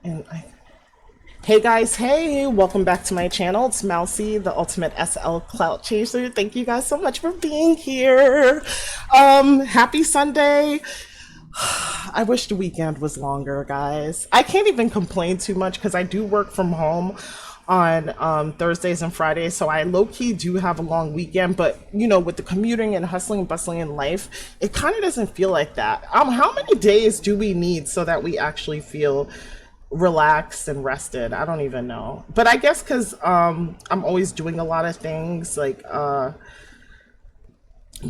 And hey guys, hey, welcome back to my channel. It's Mousy, the ultimate SL clout chaser. Thank you guys so much for being here. Happy Sunday. I wish the weekend was longer, guys. I can't even complain too much because I do work from home on Thursdays and Fridays, so I low-key do have a long weekend, but you know, with the commuting and hustling and bustling in life, it kind of doesn't feel like that. How many days do we need so that we actually feel relaxed and rested? I don't even know, but I guess because I'm always doing a lot of things like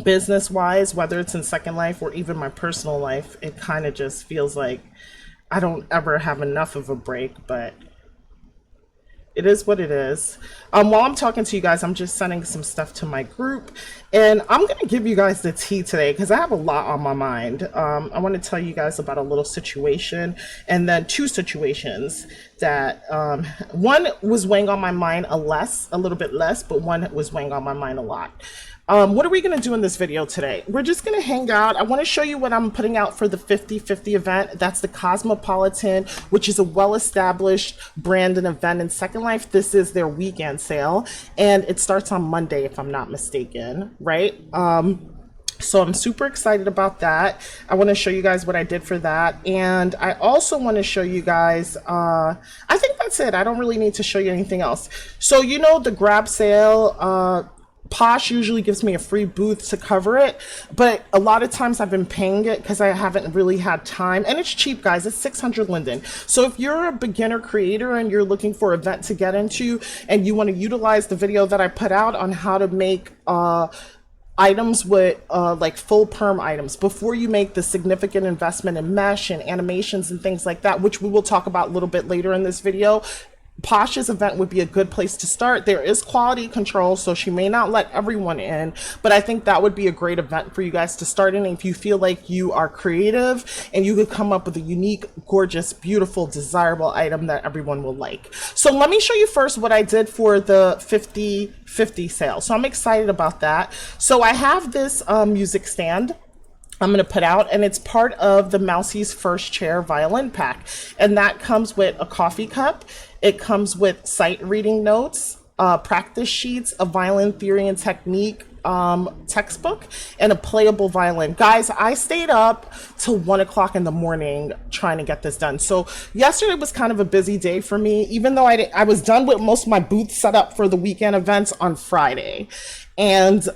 business wise, whether it's in Second Life or even my personal life, it kind of just feels like I don't ever have enough of a break, but it is what it is. While I'm talking to you guys, I'm just sending some stuff to my group, and I'm going to give you guys the tea today because I have a lot on my mind. I want to tell you guys about a little situation, and then two situations that one was weighing on my mind a little bit less, but one was weighing on my mind a lot. What are we going to do in this video today? We're just going to hang out. I want to show you what I'm putting out for the 50/50 event. That's the Cosmopolitan, which is a well-established brand and event in Second Life. This is their weekend sale, and it starts on Monday, if I'm not mistaken, right? So I'm super excited about that. I want to show you guys what I did for that. And I also want to show you guys, I think that's it. I don't really need to show you anything else. So, you know, the grab sale, Posh usually gives me a free booth to cover it, but a lot of times I've been paying it because I haven't really had time, and it's cheap, guys. It's 600 Linden. So if you're a beginner creator and you're looking for an event to get into and you want to utilize the video that I put out on how to make items with like full perm items before you make the significant investment in mesh and animations and things like that, which we will talk about a little bit later in this video, Posh's event would be a good place to start. There is quality control, so she may not let everyone in, but I think that would be a great event for you guys to start in if you feel like you are creative and you could come up with a unique, gorgeous, beautiful, desirable item that everyone will like. So let me show you first what I did for the 50/50 sale. So I'm excited about that. So I have this music stand I'm going to put out, and it's part of the Mousy's First Chair violin pack, and that comes with a coffee cup. It comes with sight reading notes, practice sheets, a violin theory and technique textbook, and a playable violin. Guys, I stayed up till 1 o'clock in the morning trying to get this done. So yesterday was kind of a busy day for me, even though I was done with most of my booths set up for the weekend events on Friday. And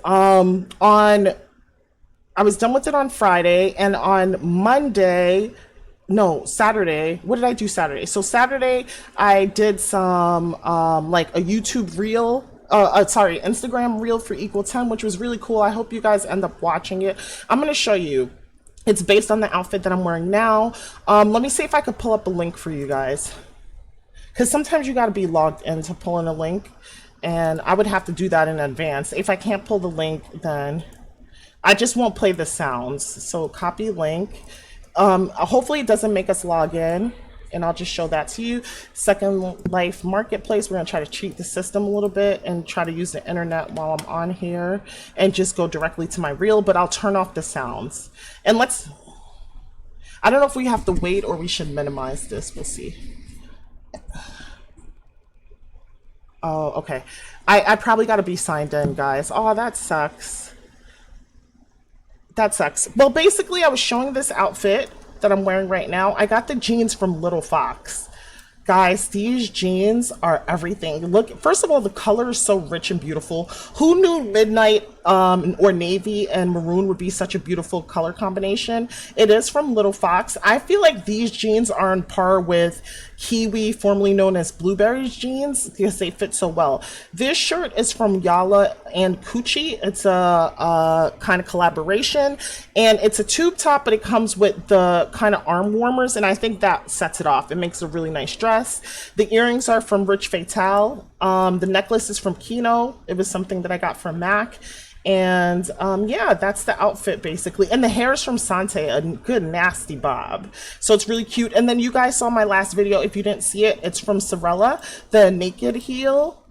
I was done with it on Friday, and on Saturday, what did I do Saturday? So Saturday, I did some, like a YouTube reel, Instagram reel for Equal 10, which was really cool. I hope you guys end up watching it. I'm going to show you. It's based on the outfit that I'm wearing now. Let me see if I could pull up a link for you guys, because sometimes you got to be logged in to pull in a link, and I would have to do that in advance. If I can't pull the link, then I just won't play the sounds. So copy link. Hopefully it doesn't make us log in, and I'll just show that to you. Second Life Marketplace, we're gonna try to cheat the system a little bit and try to use the internet while I'm on here and just go directly to my reel, but I'll turn off the sounds. And I don't know if we have to wait or we should minimize this, we'll see. Oh, okay. I probably gotta be signed in, guys. Oh, that sucks. That sucks. Well, basically, I was showing this outfit that I'm wearing right now. I got the jeans from Little Fox. Guys, these jeans are everything. Look, first of all, the color is so rich and beautiful. Who knew midnight or navy and maroon would be such a beautiful color combination? It is from Little Fox. I feel like these jeans are on par with Kiwi, formerly known as Blueberry's jeans, because they fit so well. This shirt is from Yala and Coochie. It's a kind of collaboration, and it's a tube top, but it comes with the kind of arm warmers, and I think that sets it off. It makes a really nice dress. The earrings are from Rich Fatale. The necklace is from Kino. It was something that I got from MAC. And yeah, that's the outfit basically. And the hair is from Sante, a good nasty bob. So it's really cute. And then you guys saw my last video. If you didn't see it, it's from Sorella, the naked heel.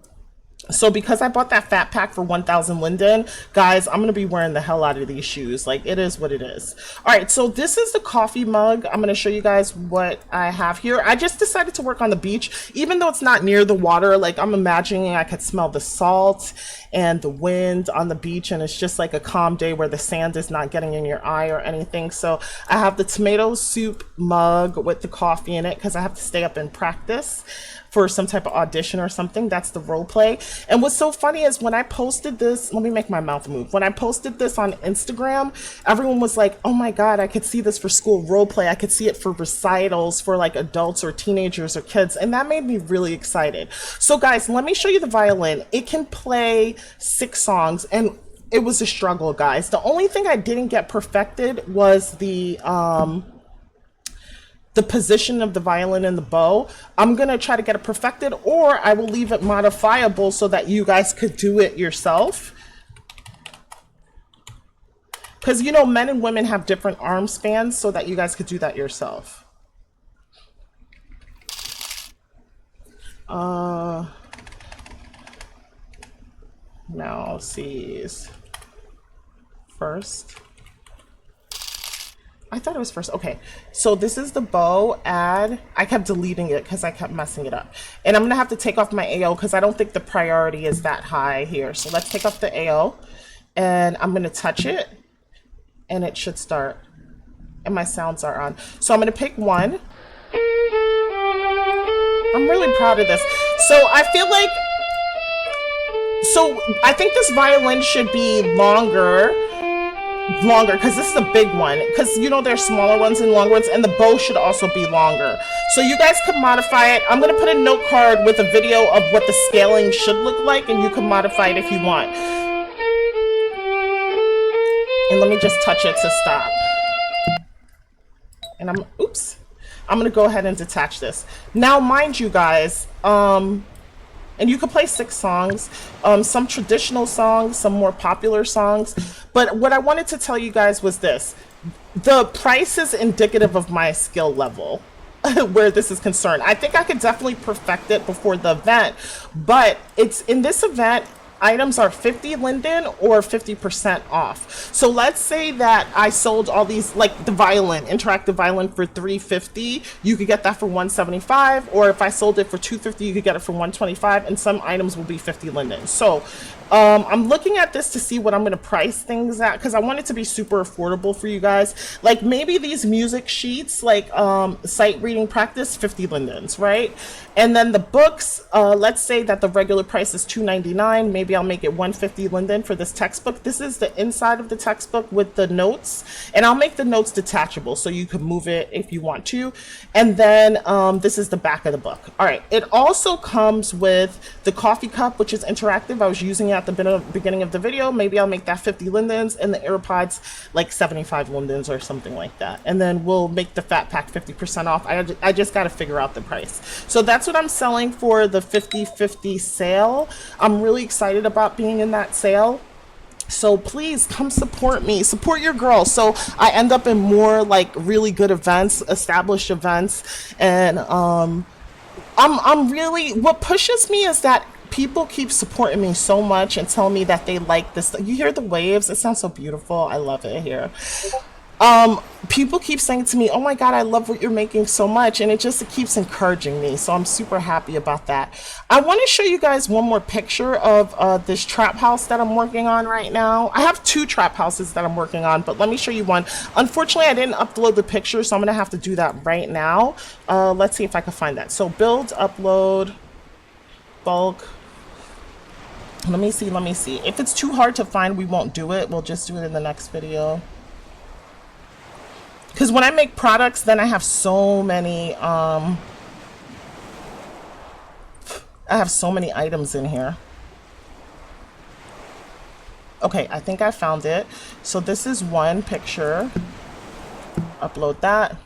So because I bought that fat pack for 1000 linden, guys, I'm going to be wearing the hell out of these shoes. Like, it is what it is. All right, so this is the coffee mug. I'm going to show you guys what I have here. I just decided to work on the beach, even though it's not near the water. Like, I'm imagining I could smell the salt and the wind on the beach, and it's just like a calm day where the sand is not getting in your eye or anything. So I have the tomato soup mug with the coffee in it because I have to stay up and practice for some type of audition or something. That's the role play. And what's so funny is when I posted this, let me make my mouth move. When I posted this on Instagram, everyone was like, oh my God, I could see this for school role play. I could see it for recitals for like adults or teenagers or kids. And that made me really excited. So guys, let me show you the violin. It can play 6 songs, and it was a struggle, guys. The only thing I didn't get perfected was the position of the violin and the bow. I'm gonna try to get it perfected, or I will leave it modifiable so that you guys could do it yourself. Because, you know, men and women have different arm spans, so that you guys could do that yourself. Mousie's first. I thought it was first. Okay, so this is the bow add. I kept deleting it because I kept messing it up. And I'm going to have to take off my AO because I don't think the priority is that high here. So let's take off the AO, and I'm going to touch it, and it should start. And my sounds are on. So I'm going to pick one. I'm really proud of this. So I feel like, so I think this violin should be longer because this is a big one, because you know there's smaller ones and longer ones, and the bow should also be longer. So you guys can modify it. I'm going to put a note card with a video of what the scaling should look like, and you can modify it if you want. And let me just touch it to stop. And I'm going to go ahead and detach this. Now, mind you guys, and you could play 6 songs, some traditional songs, some more popular songs. But what I wanted to tell you guys was this. The price is indicative of my skill level where this is concerned. I think I could definitely perfect it before the event, but it's in this event, items are 50 linden or 50% off. So let's say that I sold all these, like the violin, interactive violin, for $350, you could get that for $175, or if I sold it for $250, you could get it for $125, and some items will be 50 linden. So I'm looking at this to see what I'm going to price things at, because I want it to be super affordable for you guys. Like maybe these music sheets, like sight reading practice, 50 lindens, right? And then the books, let's say that the regular price is $2.99. Maybe I'll make it $150 linden for this textbook. This is the inside of the textbook with the notes, and I'll make the notes detachable so you can move it if you want to. And then this is the back of the book. All right, it also comes with the coffee cup, which is interactive. I was using it at the beginning of the video. Maybe I'll make that 50 lindens, and the AirPods like 75 lindens or something like that. And then we'll make the fat pack 50% off. I just got to figure out the price. So that's what I'm selling for the 50/50 sale. I'm really excited about being in that sale. So please come support me, support your girl, so I end up in more like really good events, established events. And I'm really, what pushes me is that people keep supporting me so much and telling me that they like this. You hear the waves? It sounds so beautiful. I love it here. People keep saying to me, oh my God, I love what you're making so much. And it keeps encouraging me. So I'm super happy about that. I want to show you guys one more picture of this trap house that I'm working on right now. I have 2 trap houses that I'm working on, but let me show you one. Unfortunately, I didn't upload the picture, so I'm going to have to do that right now. Let's see if I can find that. So build, upload, bulk. Let me see. If it's too hard to find, we won't do it. We'll just do it in the next video. Because when I make products, then I have so many, I have so many items in here. Okay, I think I found it. So this is one picture. Upload that.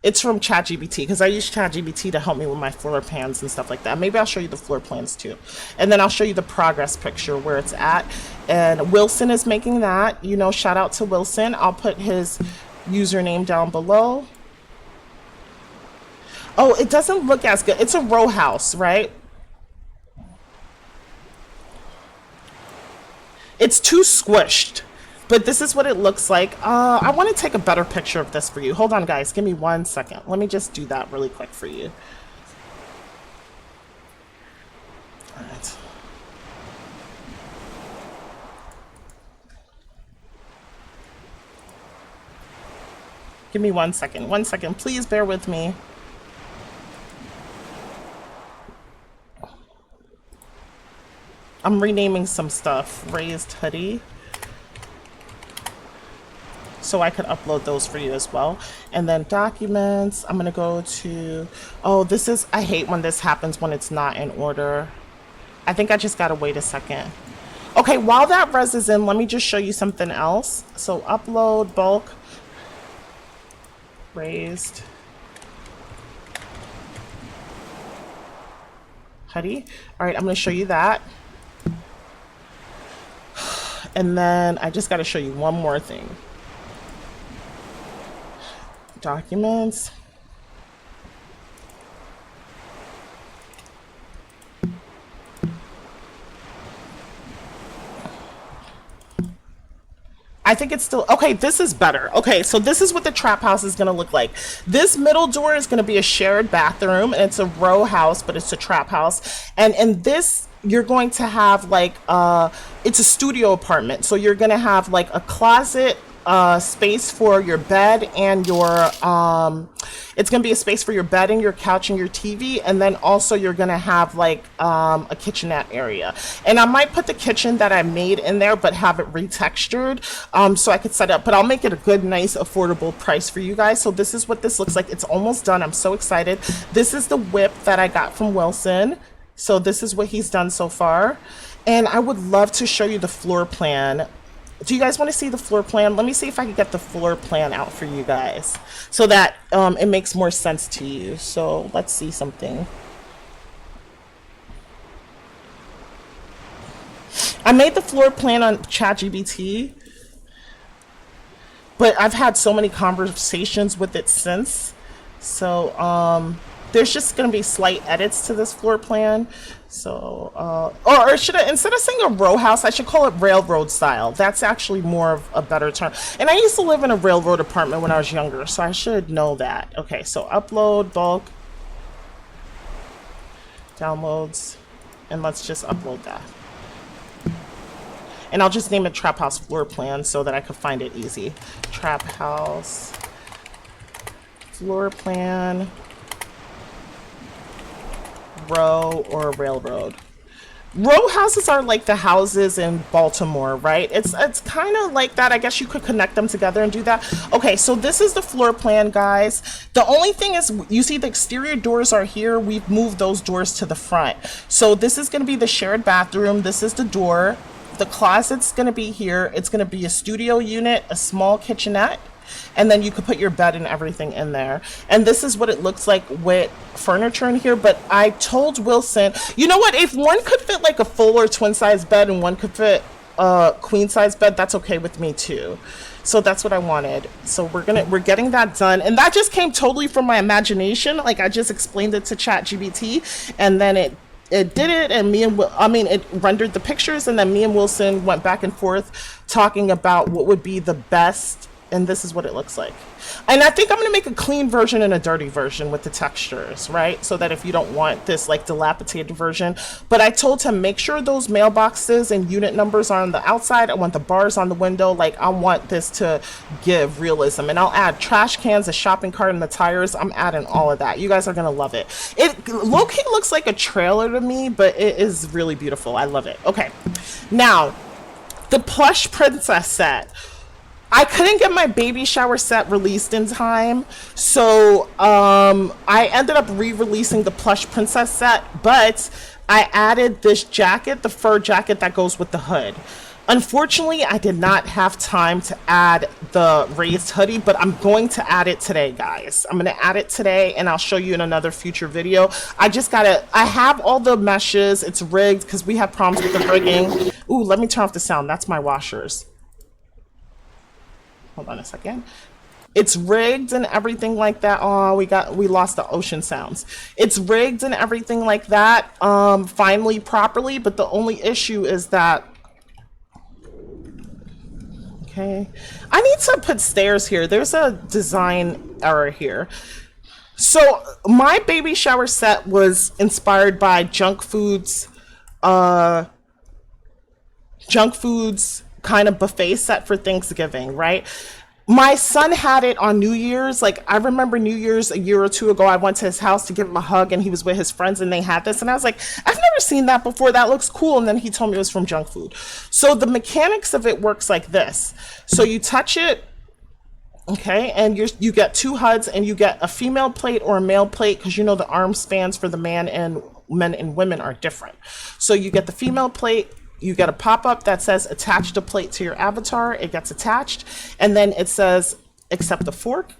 It's from ChatGPT, because I use ChatGPT to help me with my floor plans and stuff like that. Maybe I'll show you the floor plans too. And then I'll show you the progress picture where it's at. And Wilson is making that. You know, shout out to Wilson. I'll put his username down below. Oh, it doesn't look as good. It's a row house, right? It's too squished, but this is what it looks like. I want to take a better picture of this for you. Hold on, guys. Give me 1 second. Let me just do that really quick for you. All right. Give me 1 second. 1 second. Please bear with me. I'm renaming some stuff. Raised hoodie. So I could upload those for you as well. And then documents. I'm going to go to... Oh, this is... I hate when this happens when it's not in order. I think I just got to wait a second. Okay, while that res is in, let me just show you something else. So upload bulk. Raised hoodie. All right, I'm going to show you that. And then I just got to show you one more thing. Documents. I think it's still okay. This is better. Okay, so this is what the trap house is going to look like. This middle door is going to be a shared bathroom, and it's a row house, but it's a trap house. And in this, you're going to have like it's a studio apartment, so you're going to have like a closet, space for your bed and your it's gonna be a space for your bed and your couch and your TV, and then also you're gonna have like a kitchenette area. And I might put the kitchen that I made in there but have it retextured so I could set up, but I'll make it a good, nice, affordable price for you guys. So this is what this looks like. It's almost done. I'm so excited. This is the whip that I got from Wilson. So this is what he's done so far, and I would love to show you the floor plan. Do you guys want to see the floor plan? Let me see if I can get the floor plan out for you guys so that it makes more sense to you. So let's see something. I made the floor plan on ChatGPT, but I've had so many conversations with it since. So there's just going to be slight edits to this floor plan. So, or should I, instead of saying a row house, I should call it railroad style. That's actually more of a better term. And I used to live in a railroad apartment when I was younger, so I should know that. Okay, so upload, bulk, downloads, and let's just upload that. And I'll just name it Trap House Floor Plan so that I could find it easy. Trap House Floor Plan. Row or railroad. Row houses are like the houses in Baltimore, right? It's kind of like that. I guess you could connect them together and do that. Okay, so this is the floor plan, guys. The only thing is, you see the exterior doors are here. We've moved those doors to the front. So this is going to be the shared bathroom. This is the door. The closet's going to be here. It's going to be a studio unit, a small kitchenette, and then you could put your bed and everything in there. And this is what it looks like with furniture in here. But I told Wilson, you know what, if one could fit like a full or twin size bed and one could fit a queen size bed, that's okay with me too. So that's what I wanted. So we're getting that done, and that just came totally from my imagination. Like, I just explained it to ChatGPT, and then it did it, and it rendered the pictures, and then me and Wilson went back and forth talking about what would be the best. And this is what it looks like. And I think I'm going to make a clean version and a dirty version with the textures, right? So that if you don't want this like dilapidated version. But I told him, make sure those mailboxes and unit numbers are on the outside. I want the bars on the window. Like, I want this to give realism. And I'll add trash cans, a shopping cart, and the tires. I'm adding all of that. You guys are going to love it. It low-key looks like a trailer to me, but it is really beautiful. I love it. Okay. Now, the plush princess set. I couldn't get my baby shower set released in time, so I ended up re-releasing the plush princess set, but I added this jacket, the fur jacket that goes with the hood. Unfortunately, I did not have time to add the raised hoodie, but I'm going to add it today, guys. I'm going to add it today, and I'll show you in another future video. I have all the meshes. It's rigged because we have problems with the rigging. Ooh, let me turn off the sound. That's my washers. Hold on a second. It's rigged and everything like that. Oh, we lost the ocean sounds. It's rigged and everything like that, finally, properly, but the only issue is that Okay. I need to put stairs here. There's a design error here. So my baby shower set was inspired by junk foods kind of buffet set for Thanksgiving, right? My son had it on New Year's. Like, I remember New Year's a year or two ago, I went to his house to give him a hug and he was with his friends and they had this. And I was like, I've never seen that before. That looks cool. And then he told me it was from junk food. So the mechanics of it works like this. So you touch it, okay, and you get two HUDs and you get a female plate or a male plate because you know the arm spans for the man and men and women are different. So you get the female plate. You get a pop-up that says attach the plate to your avatar. It gets attached. And then it says accept the fork.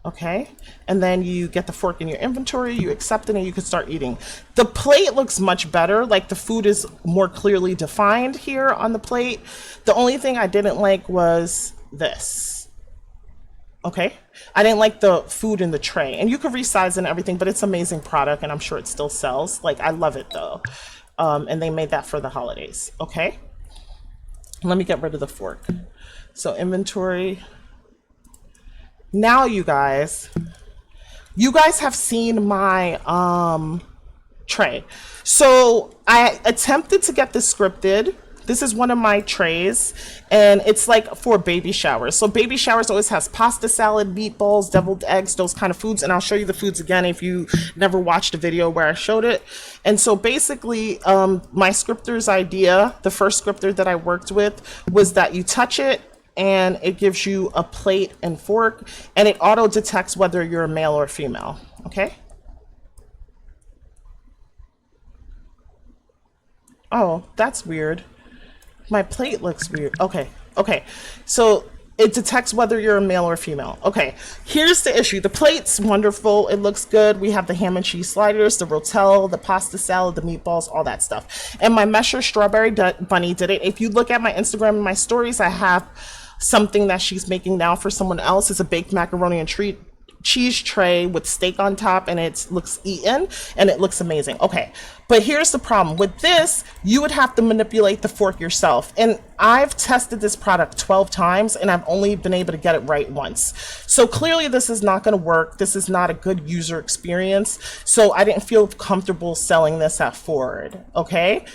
Okay. And then you get the fork in your inventory. You accept it and you can start eating. The plate looks much better. Like the food is more clearly defined here on the plate. The only thing I didn't like was this. Okay. I didn't like the food in the tray. And you can resize and everything, but it's an amazing product and I'm sure it still sells. Like, I love it though. And they made that for the holidays. Okay. Let me get rid of the fork. So inventory. Now you guys have seen my tray. So I attempted to get this scripted. This is one of my trays and it's like for baby showers. So baby showers always has pasta salad, meatballs, deviled eggs, those kind of foods. And I'll show you the foods again if you never watched a video where I showed it. And so basically my scripter's idea, the first scripter that I worked with, was that you touch it and it gives you a plate and fork and it auto detects whether you're a male or female. Okay. Oh, that's weird. My plate looks weird. Okay. Okay. So it detects whether you're a male or female. Okay. Here's the issue. The plate's wonderful. It looks good. We have the ham and cheese sliders, the rotel, the pasta salad, the meatballs, all that stuff. And my Mesher Strawberry Bunny did it. If you look at my Instagram and my stories, I have something that she's making now for someone else. It's a baked macaroni and cheese tray with steak on top and it looks eaten and it looks amazing. Okay, but here's the problem with this. You would have to manipulate the fork yourself, and I've tested this product 12 times and I've only been able to get it right once. So clearly this is not going to work. This is not a good user experience, so I didn't feel comfortable selling this at FWRD. Okay,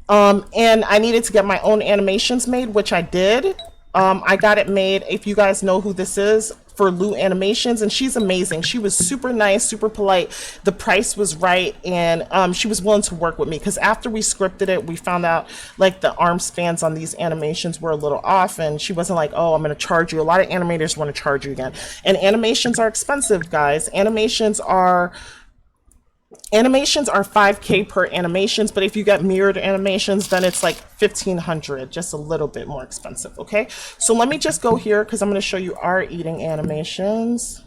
and I needed to get my own animations made, which I did. I got it made, if you guys know who this is, for Lou Animations, and she's amazing. She was super nice, super polite. The price was right, and she was willing to work with me, because after we scripted it, we found out like the arm spans on these animations were a little off, and she wasn't like, oh, I'm going to charge you. A lot of animators want to charge you again, and animations are expensive, guys. Animations are 5K per animations, but if you get mirrored animations, then it's like 1,500, just a little bit more expensive. Okay, so let me just go here because I'm going to show you our eating animations,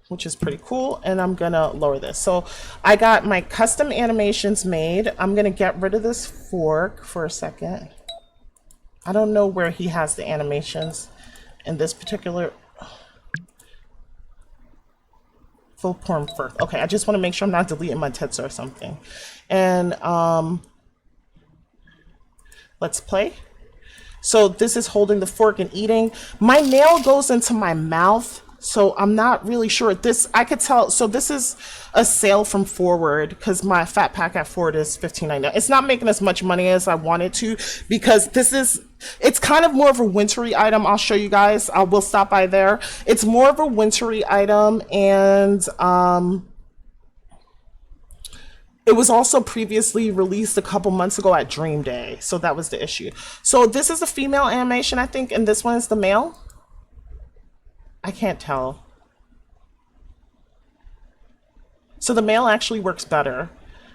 which is pretty cool, and I'm gonna lower this. So I got my custom animations made. I'm gonna get rid of this fork for a second. I don't know where he has the animations in this particular full form fork. Okay, I just want to make sure I'm not deleting my tits or something. And let's play. So this is holding the fork and eating. My nail goes into my mouth, so I'm not really sure. This, I could tell. So this is a sale from FWRD, because my fat pack at FWRD is $15.99. It's not making as much money as I wanted to, because this is, it's kind of more of a wintry item. I'll show you guys. I will stop by there. It's more of a wintry item, and it was also previously released a couple months ago at Dream Day, so that was the issue. So this is a female animation, I think, and this one is the male. I can't tell. So the male actually works better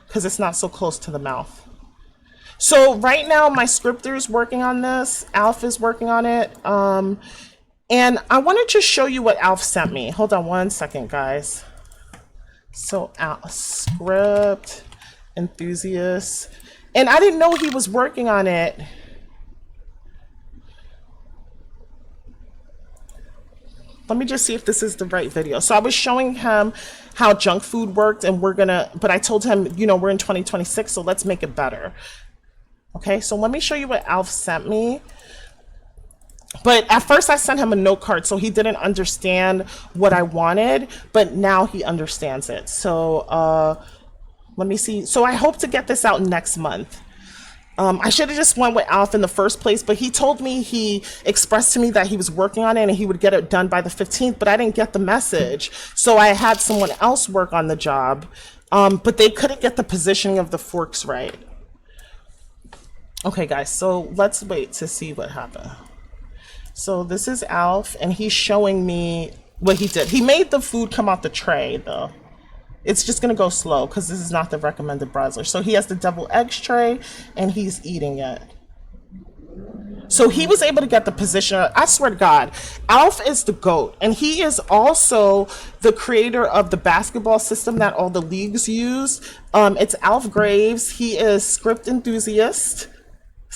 because it's not so close to the mouth. So right now my scripter is working on this. Alf is working on it. And I wanted to show you what Alf sent me. Hold on one second, guys. So script enthusiast. And I didn't know he was working on it. Let me just see if this is the right video. So I was showing him how junk food worked, and but I told him, you know, we're in 2026, so let's make it better. Okay, so let me show you what Alf sent me. But at first I sent him a note card, so he didn't understand what I wanted, but now he understands it. So let me see. So I hope to get this out next month. I should have just went with Alf in the first place, but he told me, he expressed to me that he was working on it and he would get it done by the 15th, but I didn't get the message. So I had someone else work on the job, but they couldn't get the positioning of the forks right. Okay, guys, so let's wait to see what happened. So this is Alf, and he's showing me what he did. He made the food come out the tray, though. It's just going to go slow because this is not the recommended browser. So he has the deviled eggs tray, and he's eating it. So he was able to get the position. I swear to God, Alf is the GOAT. And he is also the creator of the basketball system that all the leagues use. It's Alf Graves. He is script enthusiast.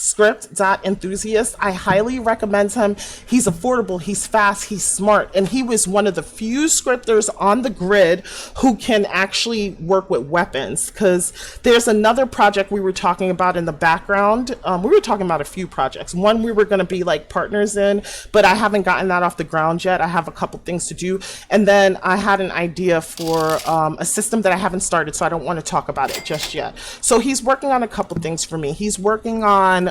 Script.enthusiast. I highly recommend him. He's affordable, he's fast, he's smart, and he was one of the few scripters on the grid who can actually work with weapons, because there's another project we were talking about in the background. We were talking about a few projects. One we were going to be like partners in, but I haven't gotten that off the ground yet. I have a couple things to do, and then I had an idea for a system that I haven't started, so I don't want to talk about it just yet. So he's working on a couple things for me. He's working on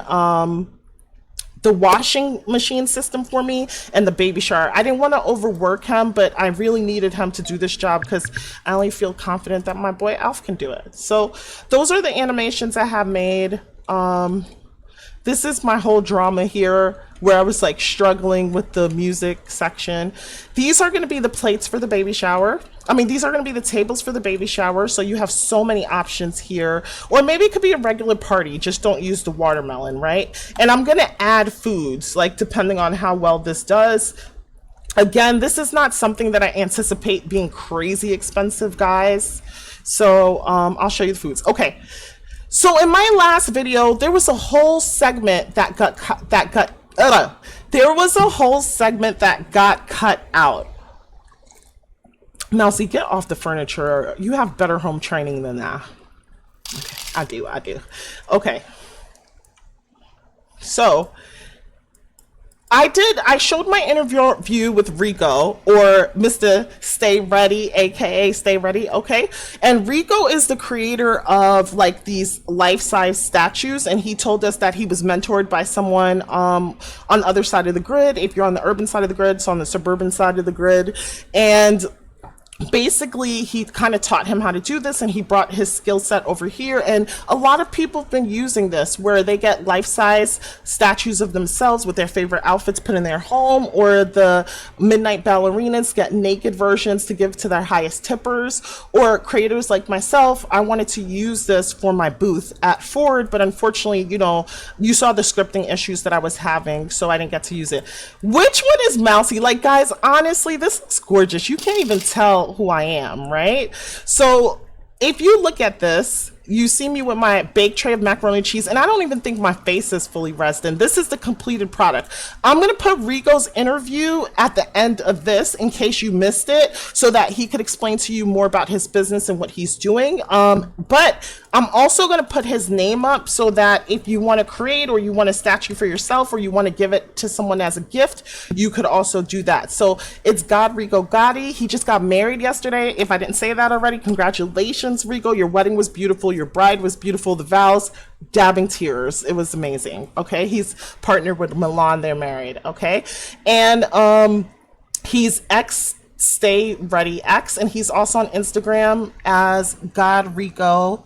the washing machine system for me and the baby shower. I didn't want to overwork him, but I really needed him to do this job because I only feel confident that my boy Alf can do it. So those are the animations I have made. This is my whole drama here where I was like struggling with the music section. These are going to be the plates for the baby shower. I mean, these are going to be the tables for the baby shower. So you have so many options here. Or maybe it could be a regular party. Just don't use the watermelon, right? And I'm going to add foods, like depending on how well this does. Again, this is not something that I anticipate being crazy expensive, guys. So I'll show you the foods. Okay. So in my last video, there was a whole segment that got cut out. Mousy, get off the furniture. You have better home training than that. Okay, I do. Okay. So I showed my interview with Rico, or Mr. Stay Ready, aka Stay Ready, okay? And Rico is the creator of like these life-size statues, and he told us that he was mentored by someone on the other side of the grid. If you're on the urban side of the grid, so on the suburban side of the grid. And basically he kind of taught him how to do this, and he brought his skill set over here, and a lot of people have been using this where they get life-size statues of themselves with their favorite outfits put in their home, or the midnight ballerinas get naked versions to give to their highest tippers, or creators like myself. I wanted to use this for my booth at Ford, but unfortunately, you know, you saw the scripting issues that I was having, so I didn't get to use it. Which one is Mousy? Like, guys, honestly, this looks gorgeous. You can't even tell who I am, right? So if you look at this, you see me with my baked tray of macaroni and cheese, and I don't even think my face is fully rested. This is the completed product. I'm going to put Rico's interview at the end of this in case you missed it, so that he could explain to you more about his business and what he's doing. But I'm also going to put his name up so that if you want to create, or you want a statue for yourself, or you want to give it to someone as a gift, you could also do that. So it's God Rico Gotti. He just got married yesterday. If I didn't say that already, congratulations, Rico. Your wedding was beautiful. Your bride was beautiful. The vows, dabbing tears. It was amazing. Okay. He's partnered with Milan. They're married. Okay. And he's Stay Ready X, and he's also on Instagram as God Rico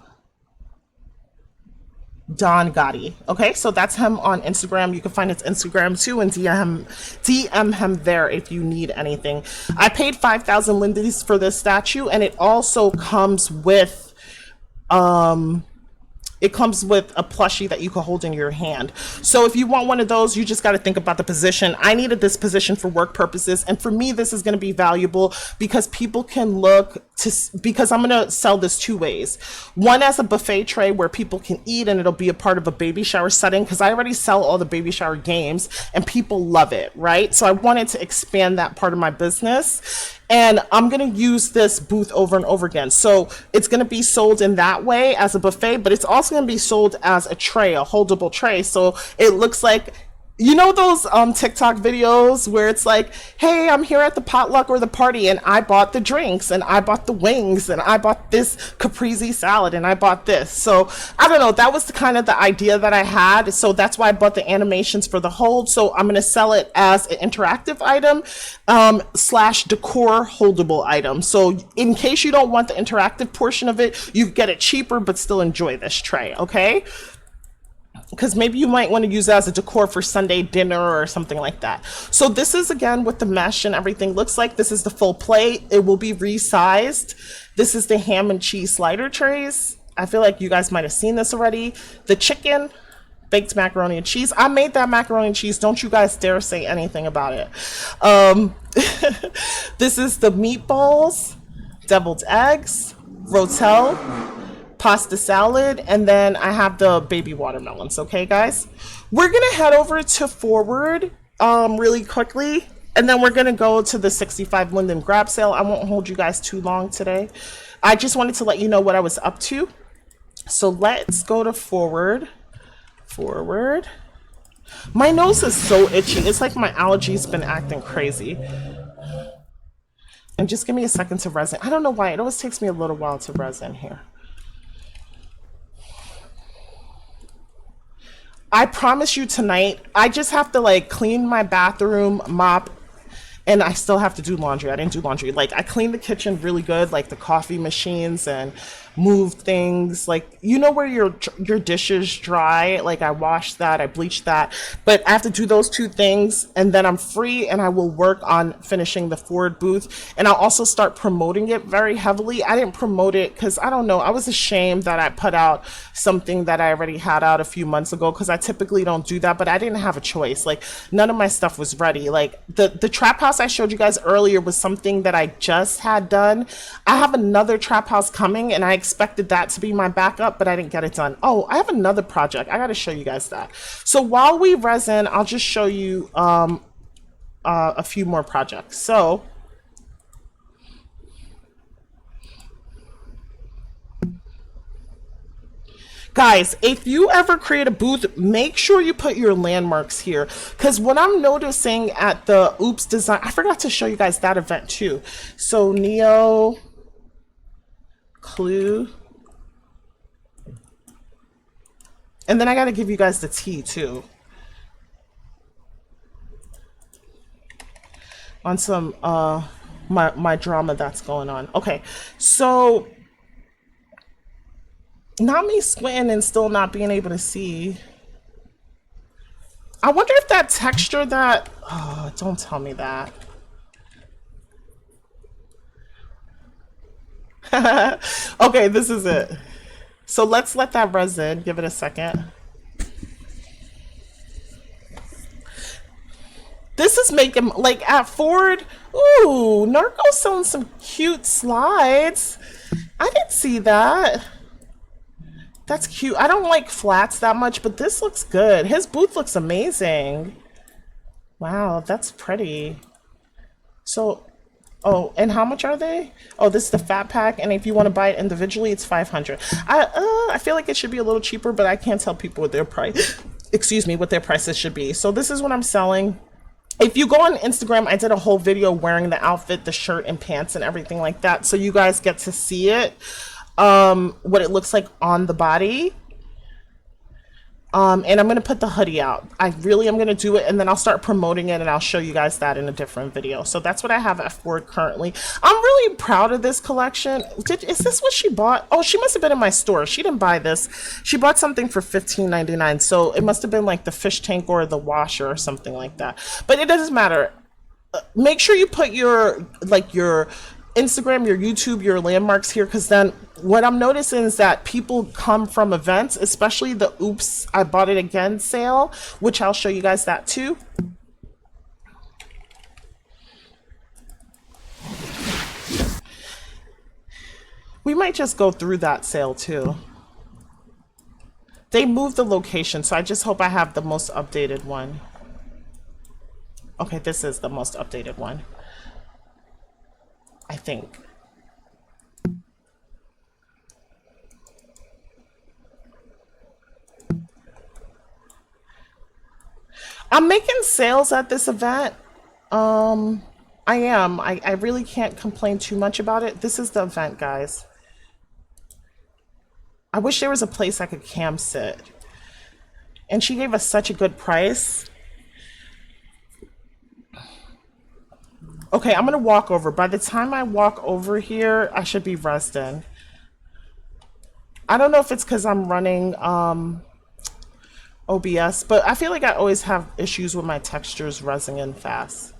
Don Gotti. Okay, so that's him on Instagram. You can find his Instagram too, and DM him there if you need anything. I paid 5,000 lindies for this statue, and it also comes with it comes with a plushie that you can hold in your hand. So if you want one of those, you just got to think about the position. I needed this position for work purposes, and for me, this is going to be valuable because people can look because I'm gonna sell this two ways. One as a buffet tray where people can eat and it'll be a part of a baby shower setting, because I already sell all the baby shower games and people love it, right? So I wanted to expand that part of my business. And I'm going to use this booth over and over again. So it's going to be sold in that way as a buffet, but it's also going to be sold as a tray, a holdable tray. So it looks like, you know, those TikTok videos where it's like, hey, I'm here at the potluck or the party and I bought the drinks and I bought the wings and I bought this caprese salad and I bought this. So I don't know, that was the kind of the idea that I had. So that's why I bought the animations for the hold. So I'm going to sell it as an interactive item slash decor holdable item. So in case you don't want the interactive portion of it, you get it cheaper but still enjoy this tray, okay? Because maybe you might want to use it as a decor for Sunday dinner or something like that. So this is, again, what the mesh and everything looks like. This is the full plate. It will be resized. This is the ham and cheese slider trays. I feel like you guys might have seen this already. The chicken, baked macaroni and cheese. I made that macaroni and cheese. Don't you guys dare say anything about it. This is the meatballs, deviled eggs, rotel, pasta salad, and then I have the baby watermelons. Okay, guys, we're gonna head over to Forward really quickly, and then we're gonna go to the 65 Linden grab sale. I won't hold you guys too long today. I just wanted to let you know what I was up to. So let's go to Forward. My nose is so itchy. It's like my allergies been acting crazy. And just give me a second to resin. I don't know why, it always takes me a little while to resin here. I promise you tonight, I just have to like clean my bathroom, mop, and I still have to do laundry. I didn't do laundry. Like, I cleaned the kitchen really good, like the coffee machines, and moved things. Like, you know where your dishes dry? Like, I washed that, I bleached that. But I have to do those two things, and then I'm free, and I will work on finishing the Ford booth. And I'll also start promoting it very heavily. I didn't promote it because, I don't know, I was ashamed that I put out something that I already had out a few months ago, because I typically don't do that, but I didn't have a choice. Like, none of my stuff was ready. Like, the trap house I showed you guys earlier was something that I just had done. I have another trap house coming, and I expected that to be my backup, but I didn't get it done. Oh, I have another project. I got to show you guys that. So while we resin, I'll just show you a few more projects. So guys, if you ever create a booth, make sure you put your landmarks here, because what I'm noticing at the Oops Design, I forgot to show you guys that event too. So Neo, Clue, and then I got to give you guys the tea too on some my drama that's going on. Okay, so not me squinting and still not being able to see. I wonder if that texture that, oh, don't tell me that. Okay, this is it. So let's let that resin, give it a second. This is making, like at Ford, ooh, Narco's selling some cute slides. I didn't see that. That's cute. I don't like flats that much, but this looks good. His booth looks amazing. Wow, that's pretty. So, oh, and how much are they? Oh, this is the fat pack, and if you want to buy it individually, it's $500. I feel like it should be a little cheaper, but I can't tell people what their price, excuse me, what their prices should be. So this is what I'm selling. If you go on Instagram, I did a whole video wearing the outfit, the shirt and pants and everything like that, so you guys get to see it. What it looks like on the body. And I'm going to put the hoodie out. I really am going to do it, and then I'll start promoting it, and I'll show you guys that in a different video. So that's what I have at Ford currently. I'm really proud of this collection. Is this what she bought? Oh, she must have been in my store. She didn't buy this. She bought something for $15.99. So it must have been like the fish tank or the washer or something like that. But it doesn't matter. Make sure you put your, like, your Instagram, your YouTube, your landmarks here, because then what I'm noticing is that people come from events, especially the Oops, I Bought It Again sale, which I'll show you guys that too. We might just go through that sale too. They moved the location, so I just hope I have the most updated one. Okay, this is the most updated one, I think. I'm making sales at this event. I am. I really can't complain too much about it. This is the event, guys. I wish there was a place I could cam sit. And she gave us such a good price. Okay, I'm gonna walk over. By the time I walk over here, I should be resting. I don't know if it's because I'm running OBS, but I feel like I always have issues with my textures resing in fast.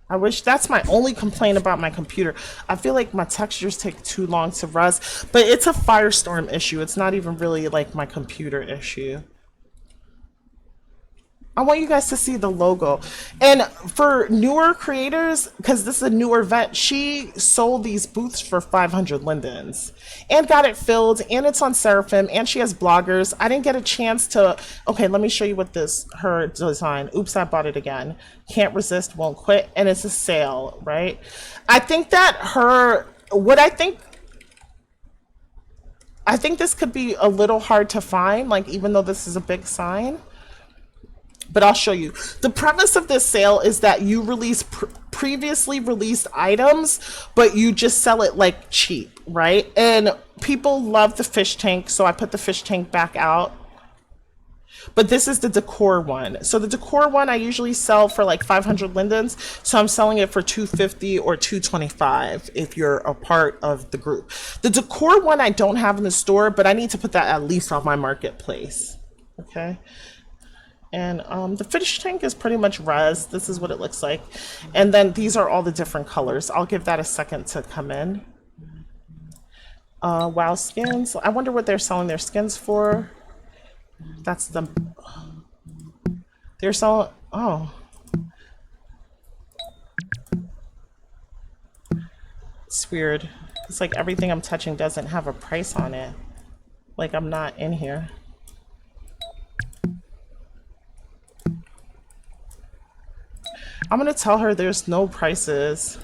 I wish that's my only complaint about my computer. I feel like my textures take too long to res, but it's a Firestorm issue. It's not even really like my computer issue. I want you guys to see the logo. And for newer creators, because this is a newer event, she sold these booths for 500 lindens and got it filled, and it's on Seraphim, and she has bloggers. I didn't get a chance to, okay, let me show you what her design. Oops, I bought it again. Can't resist, won't quit, and it's a sale, right? I think that I think this could be a little hard to find, like even though this is a big sign. But I'll show you. The premise of this sale is that you release previously released items, but you just sell it like cheap, right? And people love the fish tank, so I put the fish tank back out. But this is the decor one. So the decor one I usually sell for like 500 lindens, so I'm selling it for 250 or 225 if you're a part of the group. The decor one I don't have in the store, but I need to put that at least on my marketplace. Okay. And the fish tank is pretty much res. This is what it looks like. And then these are all the different colors. I'll give that a second to come in. Wow skins. I wonder what they're selling their skins for. That's the... They're selling... Oh. It's weird. It's like everything I'm touching doesn't have a price on it. Like I'm not in here. I'm gonna tell her there's no prices.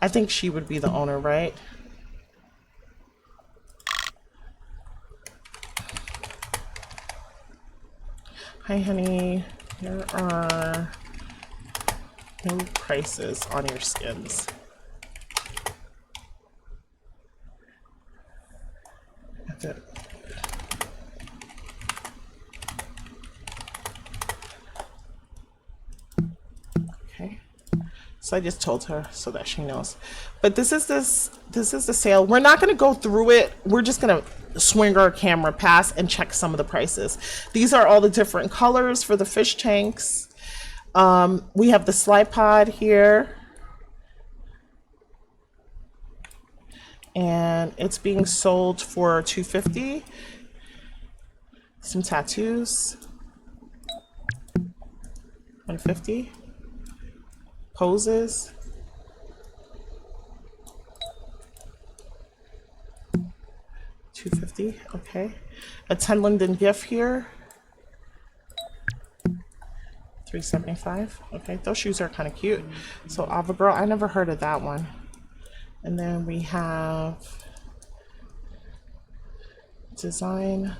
I think she would be the owner, right? Hi, honey. There are no prices on your skins. Okay, so I just told her so that she knows. But this is the sale. We're not going to go through it. We're just going to swing our camera past and check some of the prices. These are all the different colors for the fish tanks. We have the slide pod here. And it's being sold for $250. Some tattoos, $150. Poses, $250. Okay, a 10 linden gift here, $375. Okay, those shoes are kind of cute. So Ava Girl, I never heard of that one. And then we have design.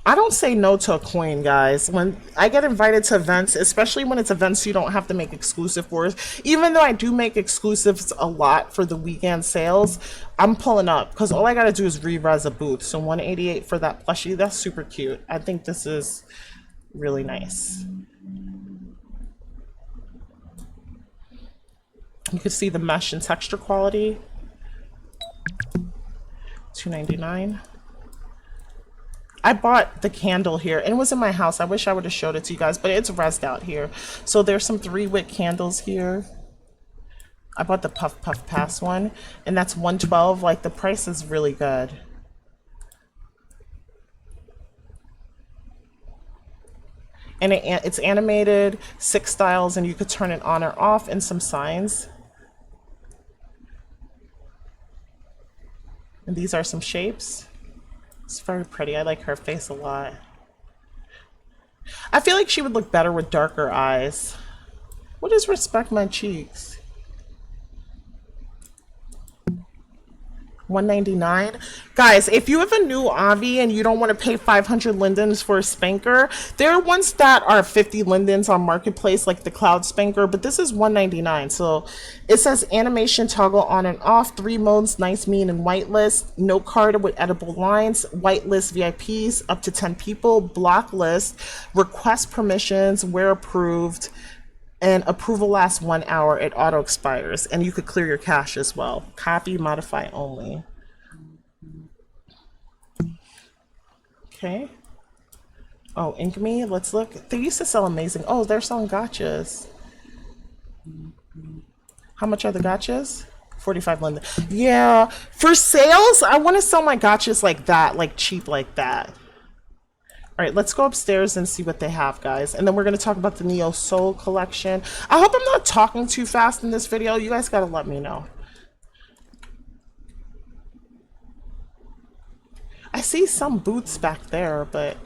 I don't say no to a coin, guys. When I get invited to events, especially when it's events you don't have to make exclusive for, even though I do make exclusives a lot for the weekend sales, I'm pulling up because all I got to do is re-res a booth. So $188 for that plushie, that's super cute. I think this is really nice. You can see the mesh and texture quality. $2.99. I bought the candle here, and it was in my house. I wish I would have showed it to you guys, but it's rezzed out here. So there's some 3-wick candles here. I bought the Puff Puff Pass one, and that's $112. Like, the price is really good. And it's animated, 6 styles, and you could turn it on or off, and some signs. And these are some shapes. It's very pretty. I like her face a lot. I feel like she would look better with darker eyes. What is Respect My Cheeks? $199. Guys, if you have a new Avi and you don't want to pay 500 lindens for a spanker, there are ones that are 50 lindens on Marketplace, like the Cloud spanker, but this is $199. So it says animation toggle on and off, 3 modes, nice, mean, and whitelist, no card with edible lines, whitelist VIPs, up to 10 people, block list, request permissions, where approved, and approval lasts 1 hour. It auto expires, and you could clear your cache as well. Copy, modify only. Okay. Oh, Ink Me, let's look. They used to sell amazing. Oh, they're selling gotchas. How much are the gotchas? 45 linden. Yeah, for sales, I want to sell my gotchas like that, like cheap like that. All right, let's go upstairs and see what they have, guys. And then we're going to talk about the Neo Soul collection. I hope I'm not talking too fast in this video. You guys got to let me know. I see some boots back there, but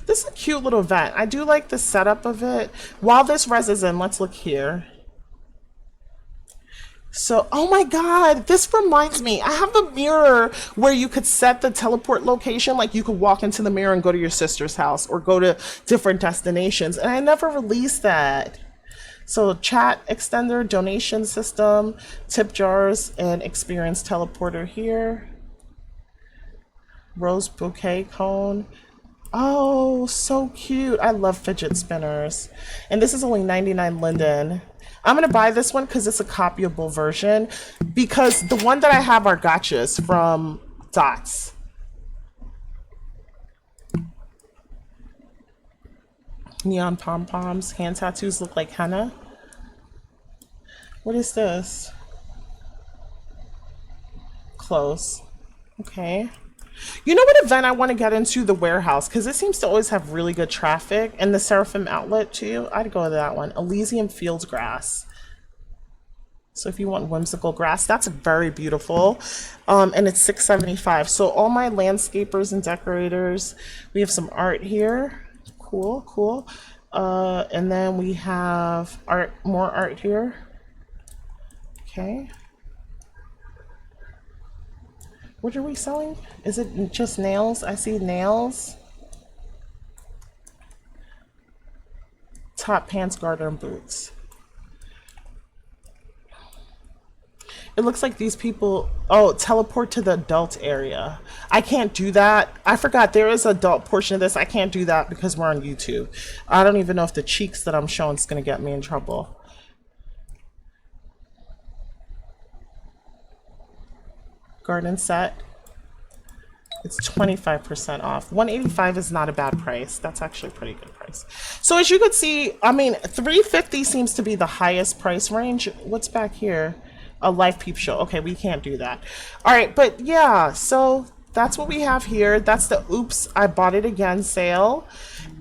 this is a cute little event. I do like the setup of it. While this res is in, let's look here. So, oh my God, this reminds me, I have a mirror where you could set the teleport location, like you could walk into the mirror and go to your sister's house or go to different destinations, and I never released that. So chat extender, donation system, tip jars, and experience teleporter here. Rose bouquet cone. Oh, so cute. I love fidget spinners. And this is only 99 linden. I'm going to buy this one because it's a copyable version, because the one that I have are gotchas from Dots. Neon pom-poms. Hand tattoos look like henna. What is this? Close. Okay. You know what event I want to get into? The warehouse, because it seems to always have really good traffic, and the Seraphim outlet too. I'd go to that one. Elysium Fields Grass. So if you want whimsical grass, that's very beautiful. And it's $6.75. So all my landscapers and decorators, we have some art here. Cool, cool. And then we have art, more art here. Okay. What are we selling? Is it just nails? I see nails. Top pants, garter, and boots. It looks like these people, oh, teleport to the adult area. I can't do that. I forgot there is an adult portion of this. I can't do that because we're on YouTube. I don't even know if the cheeks that I'm showing is going to get me in trouble. Garden set. It's 25% off. 185 is not a bad price. That's actually a pretty good price. So as you could see, I mean, 350 seems to be the highest price range. What's back here? A live peep show. Okay, we can't do that. All right, but yeah, so that's what we have here. That's the Oops, I Bought It Again sale.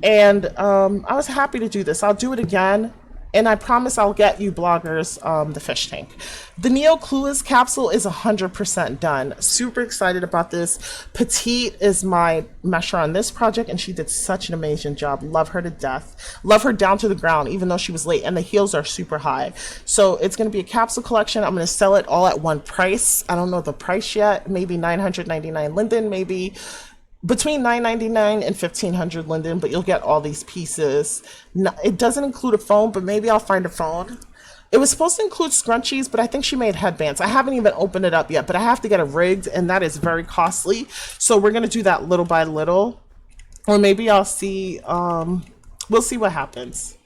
And I was happy to do this. I'll do it again. And I promise I'll get you bloggers the fish tank. The Neo Clueless capsule is 100% done. Super excited about this. Petite is my mesher on this project, and she did such an amazing job. Love her to death. Love her down to the ground, even though she was late. And the heels are super high. So it's going to be a capsule collection. I'm going to sell it all at one price. I don't know the price yet. Maybe 999 linden, maybe between $9.99 and $1,500 linden, but you'll get all these pieces. No, it doesn't include a phone, but maybe I'll find a phone. It was supposed to include scrunchies, but I think she made headbands. I haven't even opened it up yet, but I have to get it rigged, and that is very costly. So we're going to do that little by little. Or maybe I'll see, we'll see what happens.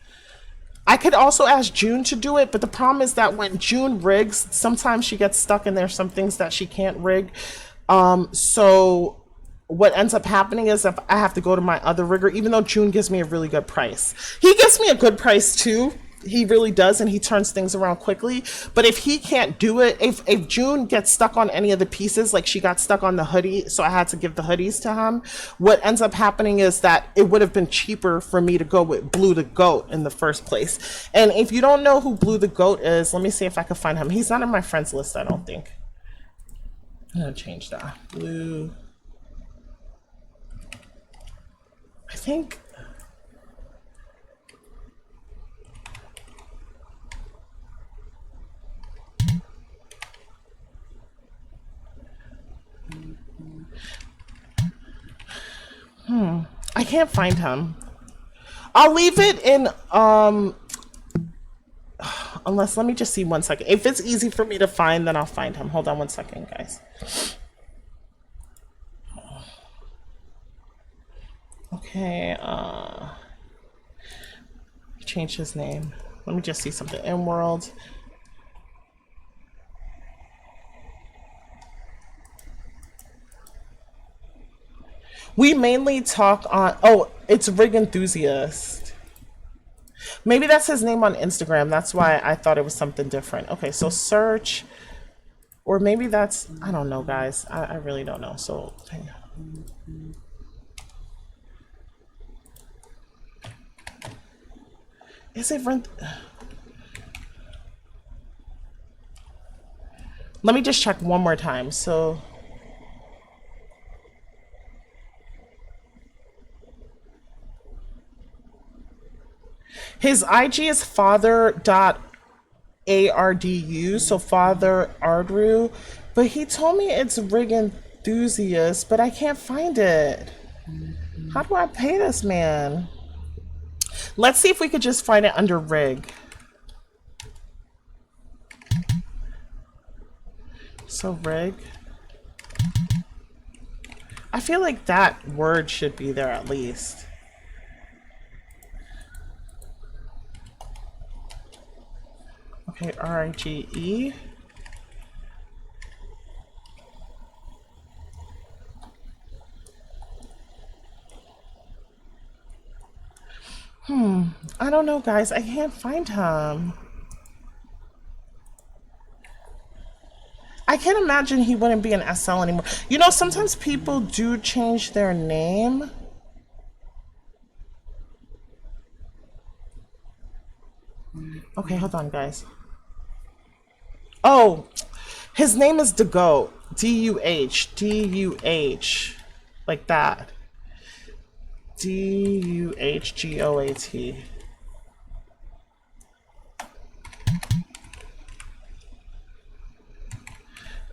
I could also ask June to do it, but the problem is that when June rigs, sometimes she gets stuck and there's some things that she can't rig. So what ends up happening is if I have to go to my other rigger, even though June gives me a really good price. He gives me a good price too, he really does, and he turns things around quickly. But if he can't do it, if June gets stuck on any of the pieces, like she got stuck on the hoodie, so I had to give the hoodies to him, what ends up happening is that it would have been cheaper for me to go with Blue the Goat in the first place. And if you don't know who Blue the Goat is, let me see if I can find him. He's not on my friends list, I don't think. I'm gonna change that. Blue, I think. I can't find him. I'll leave it in, unless, let me just see 1 second. If it's easy for me to find, then I'll find him. Hold on 1 second, guys. Okay, change his name. Let me just see something. In world. We mainly talk on, oh, it's Rig Enthusiast. Maybe that's his name on Instagram. That's why I thought it was something different. Okay, so search, or maybe that's, I don't know, guys. I really don't know. So, is it rent? Let me just check one more time. So, his IG is father.ardu, so Father Ardru, but he told me it's Rig Enthusiast, but I can't find it. How do I pay this man? Let's see if we could just find it under Rig. So Rig. I feel like that word should be there at least. Okay, R-I-G-E. I don't know, guys. I can't find him. I can't imagine he wouldn't be an SL anymore. You know, sometimes people do change their name. Okay, hold on, guys. Oh, his name is DeGoat. D-U-H. D-U-H. Like that. D-U-H-G-O-A-T.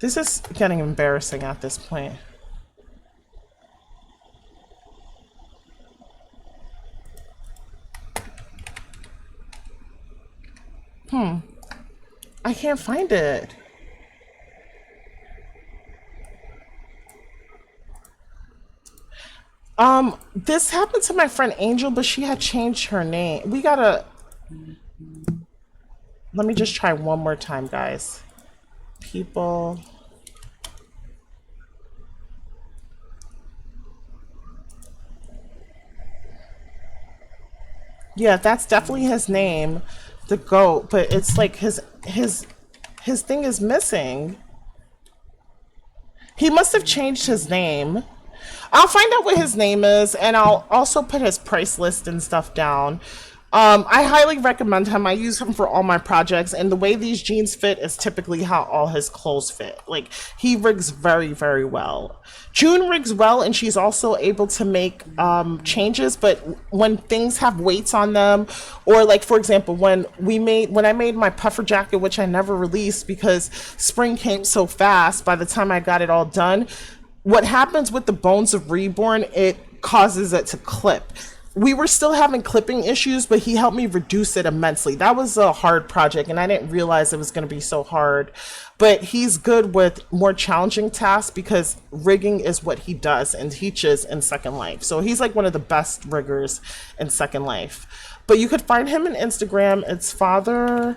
This is getting embarrassing at this point. I can't find it. This happened to my friend Angel, but she had changed her name. We gotta... Let me just try one more time, guys. People... Yeah, that's definitely his name, the goat, but it's like his thing is missing. He must have changed his name. I'll find out what his name is, and I'll also put his price list and stuff down. I highly recommend him. I use him for all my projects, and the way these jeans fit is typically how all his clothes fit. Like, he rigs very, very well. June rigs well, and she's also able to make changes, but when things have weights on them, or like, for example, when I made my puffer jacket, which I never released because spring came so fast by the time I got it all done, what happens with the Bones of Reborn, it causes it to clip. We were still having clipping issues, but he helped me reduce it immensely. That was a hard project, and I didn't realize it was going to be so hard. But he's good with more challenging tasks because rigging is what he does and teaches in Second Life. So he's like one of the best riggers in Second Life. But you could find him on Instagram. It's father.ardu,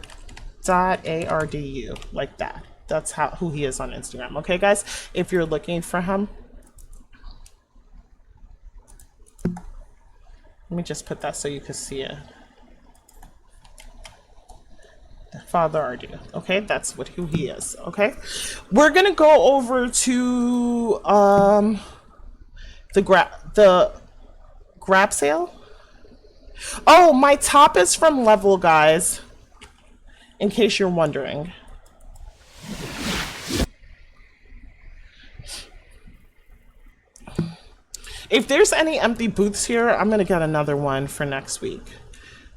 like that. That's who he is on Instagram. Okay, guys? If you're looking for him. Let me just put that so you can see it. Father RD. Okay, that's what who he is. Okay, we're gonna go over to the grab sale. Oh, my top is from Level, guys. In case you're wondering. If there's any empty booths here, I'm gonna get another one for next week.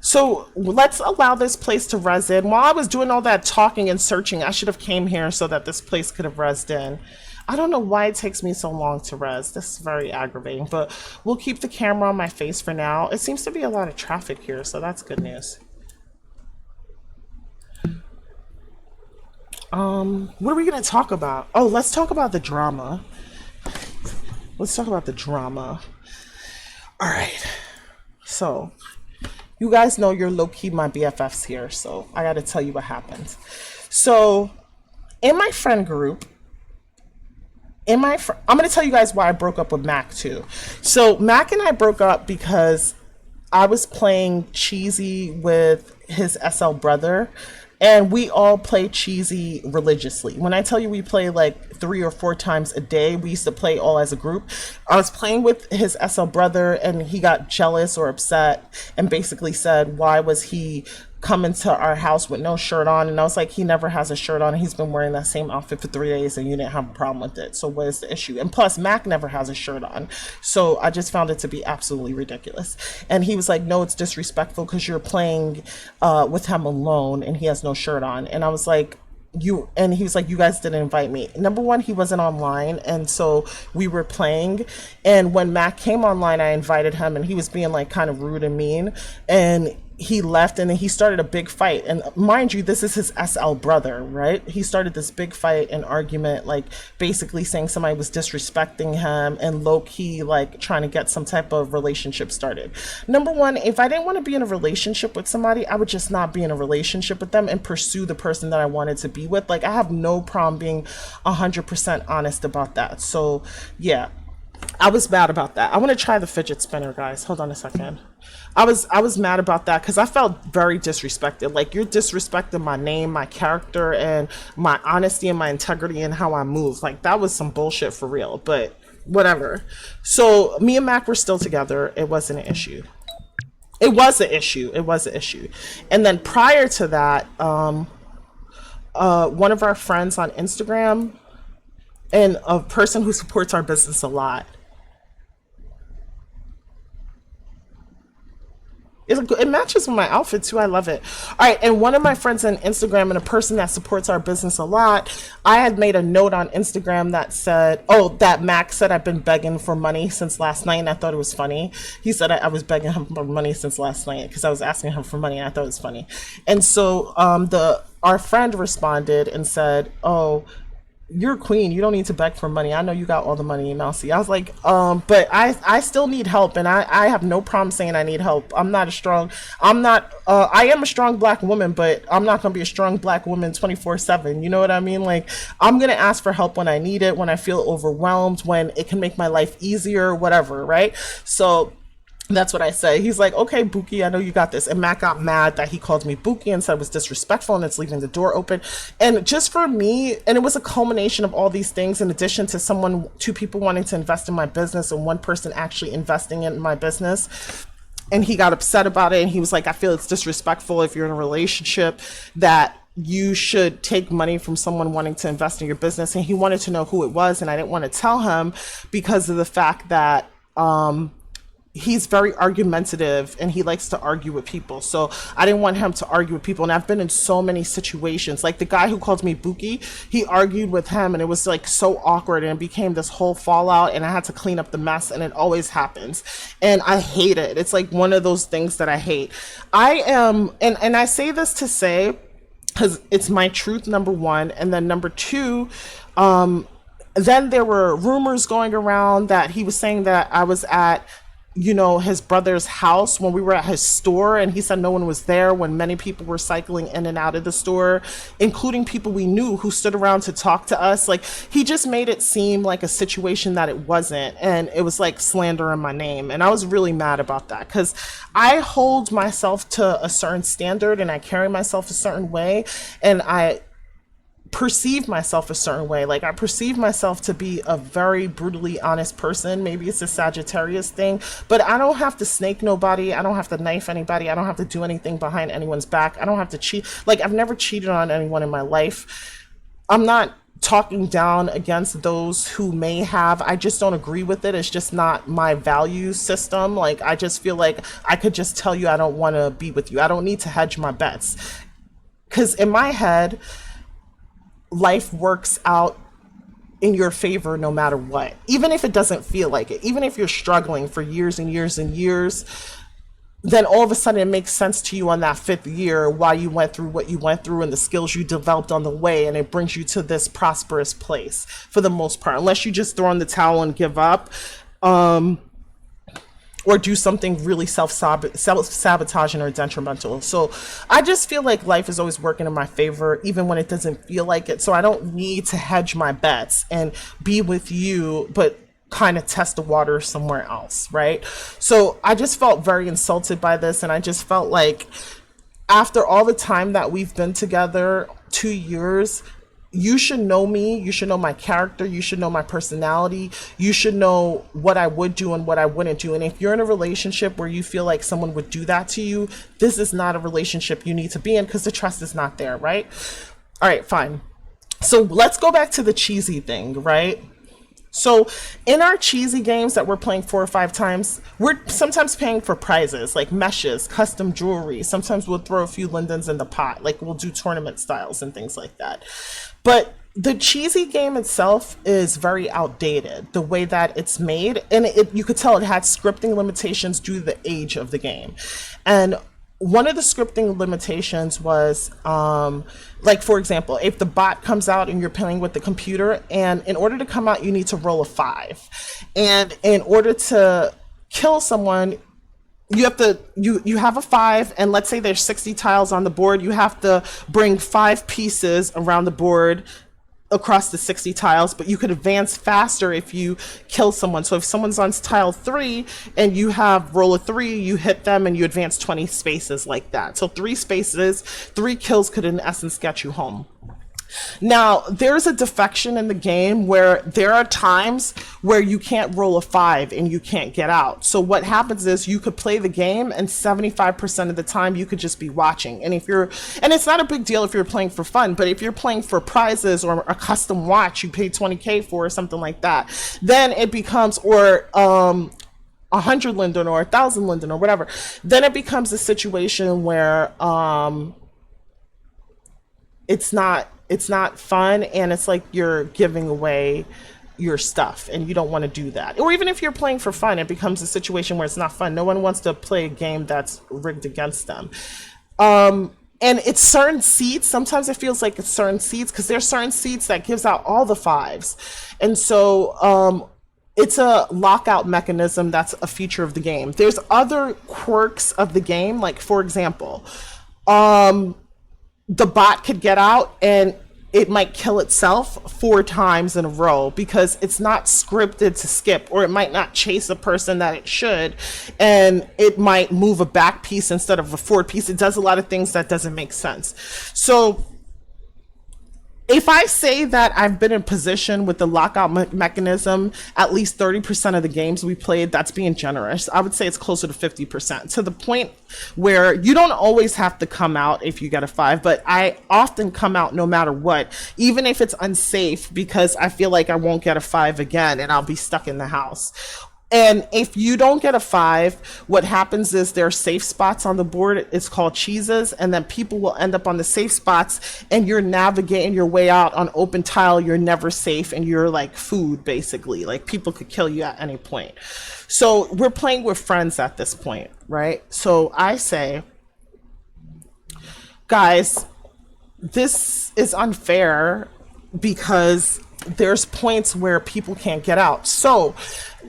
So let's allow this place to res in. While I was doing all that talking and searching, I should have came here so that this place could have resed in. I don't know why it takes me so long to res. This is very aggravating, but we'll keep the camera on my face for now. It seems to be a lot of traffic here, so that's good news. What are we gonna talk about? Oh, let's talk about the drama. Let's talk about the drama. All right. So, you guys know you're low-key my BFFs here, so I gotta tell you what happened. So, in my friend group, I'm gonna tell you guys why I broke up with Mac too. So, Mac and I broke up because I was playing Cheesy with his SL brother, and we all play Cheesy religiously. When I tell you we play like 3 or 4 times a day, we used to play all as a group. I was playing with his SL brother, and he got jealous or upset and basically said, why was he coming to our house with no shirt on? And I was like, he never has a shirt on. He's been wearing that same outfit for 3 days, and you didn't have a problem with it. So what is the issue? And plus, Mac never has a shirt on. So I just found it to be absolutely ridiculous. And he was like, no, it's disrespectful because you're playing with him alone and he has no shirt on. And I was like, and he was like, you guys didn't invite me. Number one, he wasn't online, and so we were playing, and when Mac came online, I invited him, and he was being like kind of rude and mean, and he left, and then he started a big fight. And mind you, this is his SL brother, right? He started this big fight and argument, like basically saying somebody was disrespecting him and low-key like trying to get some type of relationship started. Number one, if I didn't want to be in a relationship with somebody, I would just not be in a relationship with them and pursue the person that I wanted to be with. Like, I have no problem being 100% honest about that. So yeah, I was mad about that. I want to try the fidget spinner, guys. Hold on a second. I was mad about that because I felt very disrespected. Like, you're disrespecting my name, my character, and my honesty and my integrity and how I move. Like, that was some bullshit for real, but whatever. So me and Mac were still together. It wasn't an issue. It was an issue. It was an issue. And then prior to that, one of our friends on Instagram, and a person who supports our business a lot, it matches with my outfit too. I love it. All right, and one of my friends on Instagram and a person that supports our business a lot, I had made a note on Instagram that said, oh, that Max said I've been begging for money since last night, and I thought it was funny. He said I was begging him for money since last night because I was asking him for money, and I thought it was funny. And so our friend responded and said, oh, you're a queen. You don't need to beg for money. I know you got all the money, Mousy. I was like, but I still need help, and I have no problem saying I need help. I am a strong black woman, but I'm not going to be a strong black woman 24/7. You know what I mean? Like, I'm going to ask for help when I need it, when I feel overwhelmed, when it can make my life easier, whatever, right? So that's what I said. He's like, okay, Buki, I know you got this. And Matt got mad that he called me Buki and said it was disrespectful and it's leaving the door open. And just for me, and it was a culmination of all these things, in addition to 2 people wanting to invest in my business and 1 person actually investing in my business. And he got upset about it. And he was like, I feel it's disrespectful if you're in a relationship that you should take money from someone wanting to invest in your business. And he wanted to know who it was. And I didn't want to tell him because of the fact that, he's very argumentative and he likes to argue with people. So I didn't want him to argue with people. And I've been in so many situations. Like the guy who called me Buki, he argued with him and it was like so awkward and it became this whole fallout and I had to clean up the mess, and it always happens. And I hate it. It's like one of those things that I hate. I am, and I say this to say, because it's my truth, number one. And then number two, then there were rumors going around that he was saying that I was at his brother's house when we were at his store, and he said no one was there when many people were cycling in and out of the store, including people we knew who stood around to talk to us. Like, he just made it seem like a situation that it wasn't, and it was like slandering my name. And I was really mad about that because I hold myself to a certain standard and I carry myself a certain way, and I perceive myself a certain way. Like, I perceive myself to be a very brutally honest person. Maybe it's a Sagittarius thing, but I don't have to snake nobody. I don't have to knife anybody. I don't have to do anything behind anyone's back. I don't have to cheat. Like, I've never cheated on anyone in my life. I'm not talking down against those who may have. I just don't agree with it. It's just not my value system. Like, I just feel like I could just tell you I don't want to be with you. I don't need to hedge my bets, because in my head, life works out in your favor no matter what, even if it doesn't feel like it. Even if you're struggling for years and years and years, then all of a sudden it makes sense to you on that fifth year why you went through what you went through and the skills you developed on the way, and it brings you to this prosperous place for the most part, unless you just throw in the towel and give up, or do something really self-sabotaging or detrimental. So I just feel like life is always working in my favor, even when it doesn't feel like it. So I don't need to hedge my bets and be with you, but kind of test the water somewhere else, right? So I just felt very insulted by this, and I just felt like after all the time that we've been together, 2 years, you should know me, you should know my character, you should know my personality, you should know what I would do and what I wouldn't do. And if you're in a relationship where you feel like someone would do that to you, this is not a relationship you need to be in, because the trust is not there, right? All right, fine. So let's go back to the cheesy thing, right? So in our cheesy games that we're playing 4 or 5 times, we're sometimes paying for prizes like meshes, custom jewelry. Sometimes we'll throw a few lindens in the pot, like we'll do tournament styles and things like that. But the cheesy game itself is very outdated, the way that it's made. And you could tell it had scripting limitations due to the age of the game. And one of the scripting limitations was, like, for example, if the bot comes out and you're playing with the computer, and in order to come out, you need to roll a 5. And in order to kill someone, you have to, you have a 5, and let's say there's 60 tiles on the board, you have to bring 5 pieces around the board across the 60 tiles, but you could advance faster if you kill someone. So if someone's on tile 3 and you have roll a 3, you hit them and you advance 20 spaces like that. So 3 spaces, 3 kills could in essence get you home. Now, there's a defection in the game where there are times where you can't roll a 5 and you can't get out. So what happens is you could play the game, and 75% of the time you could just be watching. And and it's not a big deal if you're playing for fun, but if you're playing for prizes or a custom watch you pay 20K for or something like that, then it becomes, or 100 linden or 1,000 linden or whatever, then it becomes a situation where it's not fun, and it's like you're giving away your stuff, and you don't want to do that. Or even if you're playing for fun, it becomes a situation where it's not fun. No one wants to play a game that's rigged against them. And it's certain seats. Sometimes it feels like it's certain seats, because there's certain seats that gives out all the 5s. And so it's a lockout mechanism that's a feature of the game. There's other quirks of the game, like, for example, the bot could get out and it might kill itself 4 times in a row because it's not scripted to skip, or it might not chase a person that it should, and it might move a back piece instead of a forward piece. It does a lot of things that doesn't make sense. So if I say that I've been in position with the lockout mechanism at least 30% of the games we played, that's being generous. I would say it's closer to 50%, to the point where you don't always have to come out if you get a 5, but I often come out no matter what, even if it's unsafe, because I feel like I won't get a 5 again and I'll be stuck in the house. And if you don't get a 5, what happens is there are safe spots on the board. It's called cheeses. And then people will end up on the safe spots, and you're navigating your way out on open tile. You're never safe, and you're like food, basically. Like, people could kill you at any point. So we're playing with friends at this point, right? So I say, guys, this is unfair because there's points where people can't get out. So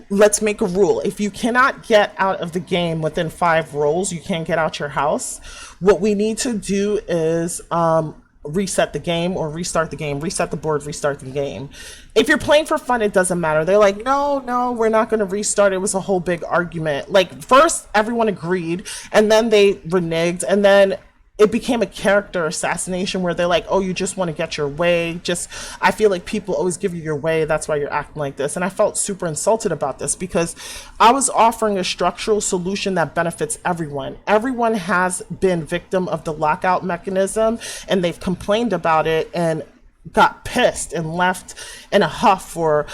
let's make a rule. If you cannot get out of the game within 5 rolls, you can't get out your house. What we need to do is reset the game or restart the game, reset the board, restart the game. If you're playing for fun, it doesn't matter. They're like, no, we're not going to restart. It was a whole big argument. Like, first, everyone agreed, and then they reneged, and then it became a character assassination where they're like, oh, you just want to get your way. I feel like people always give you your way. That's why you're acting like this. And I felt super insulted about this because I was offering a structural solution that benefits everyone. Everyone has been victim of the lockout mechanism, and they've complained about it and got pissed and left in a huff or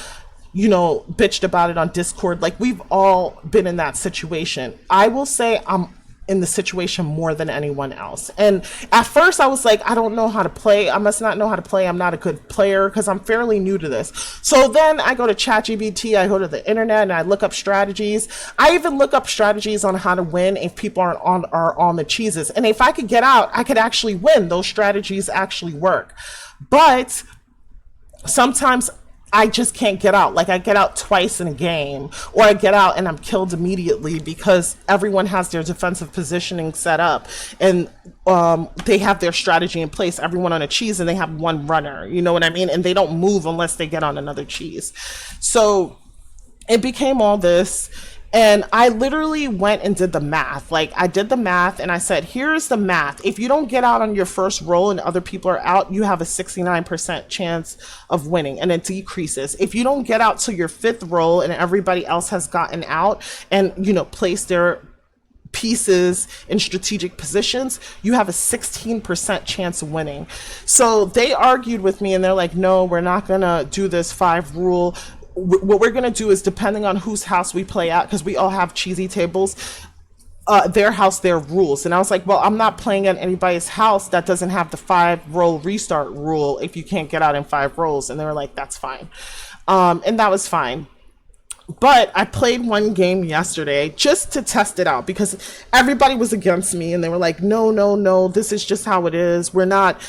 bitched about it on Discord. Like, we've all been in that situation. I will say I'm in the situation more than anyone else. And at first I was like, I don't know how to play. I must not know how to play. I'm not a good player because I'm fairly new to this. So then I go to ChatGPT, I go to the internet, and I look up strategies. I even look up strategies on how to win if people are on the cheeses. And if I could get out, I could actually win. Those strategies actually work. But sometimes I just can't get out. Like, I get out twice in a game, or I get out and I'm killed immediately because everyone has their defensive positioning set up, and they have their strategy in place. Everyone on a cheese, and they have one runner, you know what I mean? And they don't move unless they get on another cheese. So it became all this. And I literally went and did the math. Like, I did the math and I said, here's the math. If you don't get out on your first roll and other people are out, you have a 69% chance of winning, and it decreases. If you don't get out till your 5th roll and everybody else has gotten out and, placed their pieces in strategic positions, you have a 16% chance of winning. So they argued with me and they're like, no, we're not gonna do this 5 rule. What we're going to do is, depending on whose house we play at, because we all have cheesy tables, their house, their rules. And I was like, well, I'm not playing at anybody's house that doesn't have the 5-roll restart rule if you can't get out in 5 rolls. And they were like, that's fine. And that was fine. But I played one game yesterday just to test it out because everybody was against me and they were like, no, this is just how it is. We're not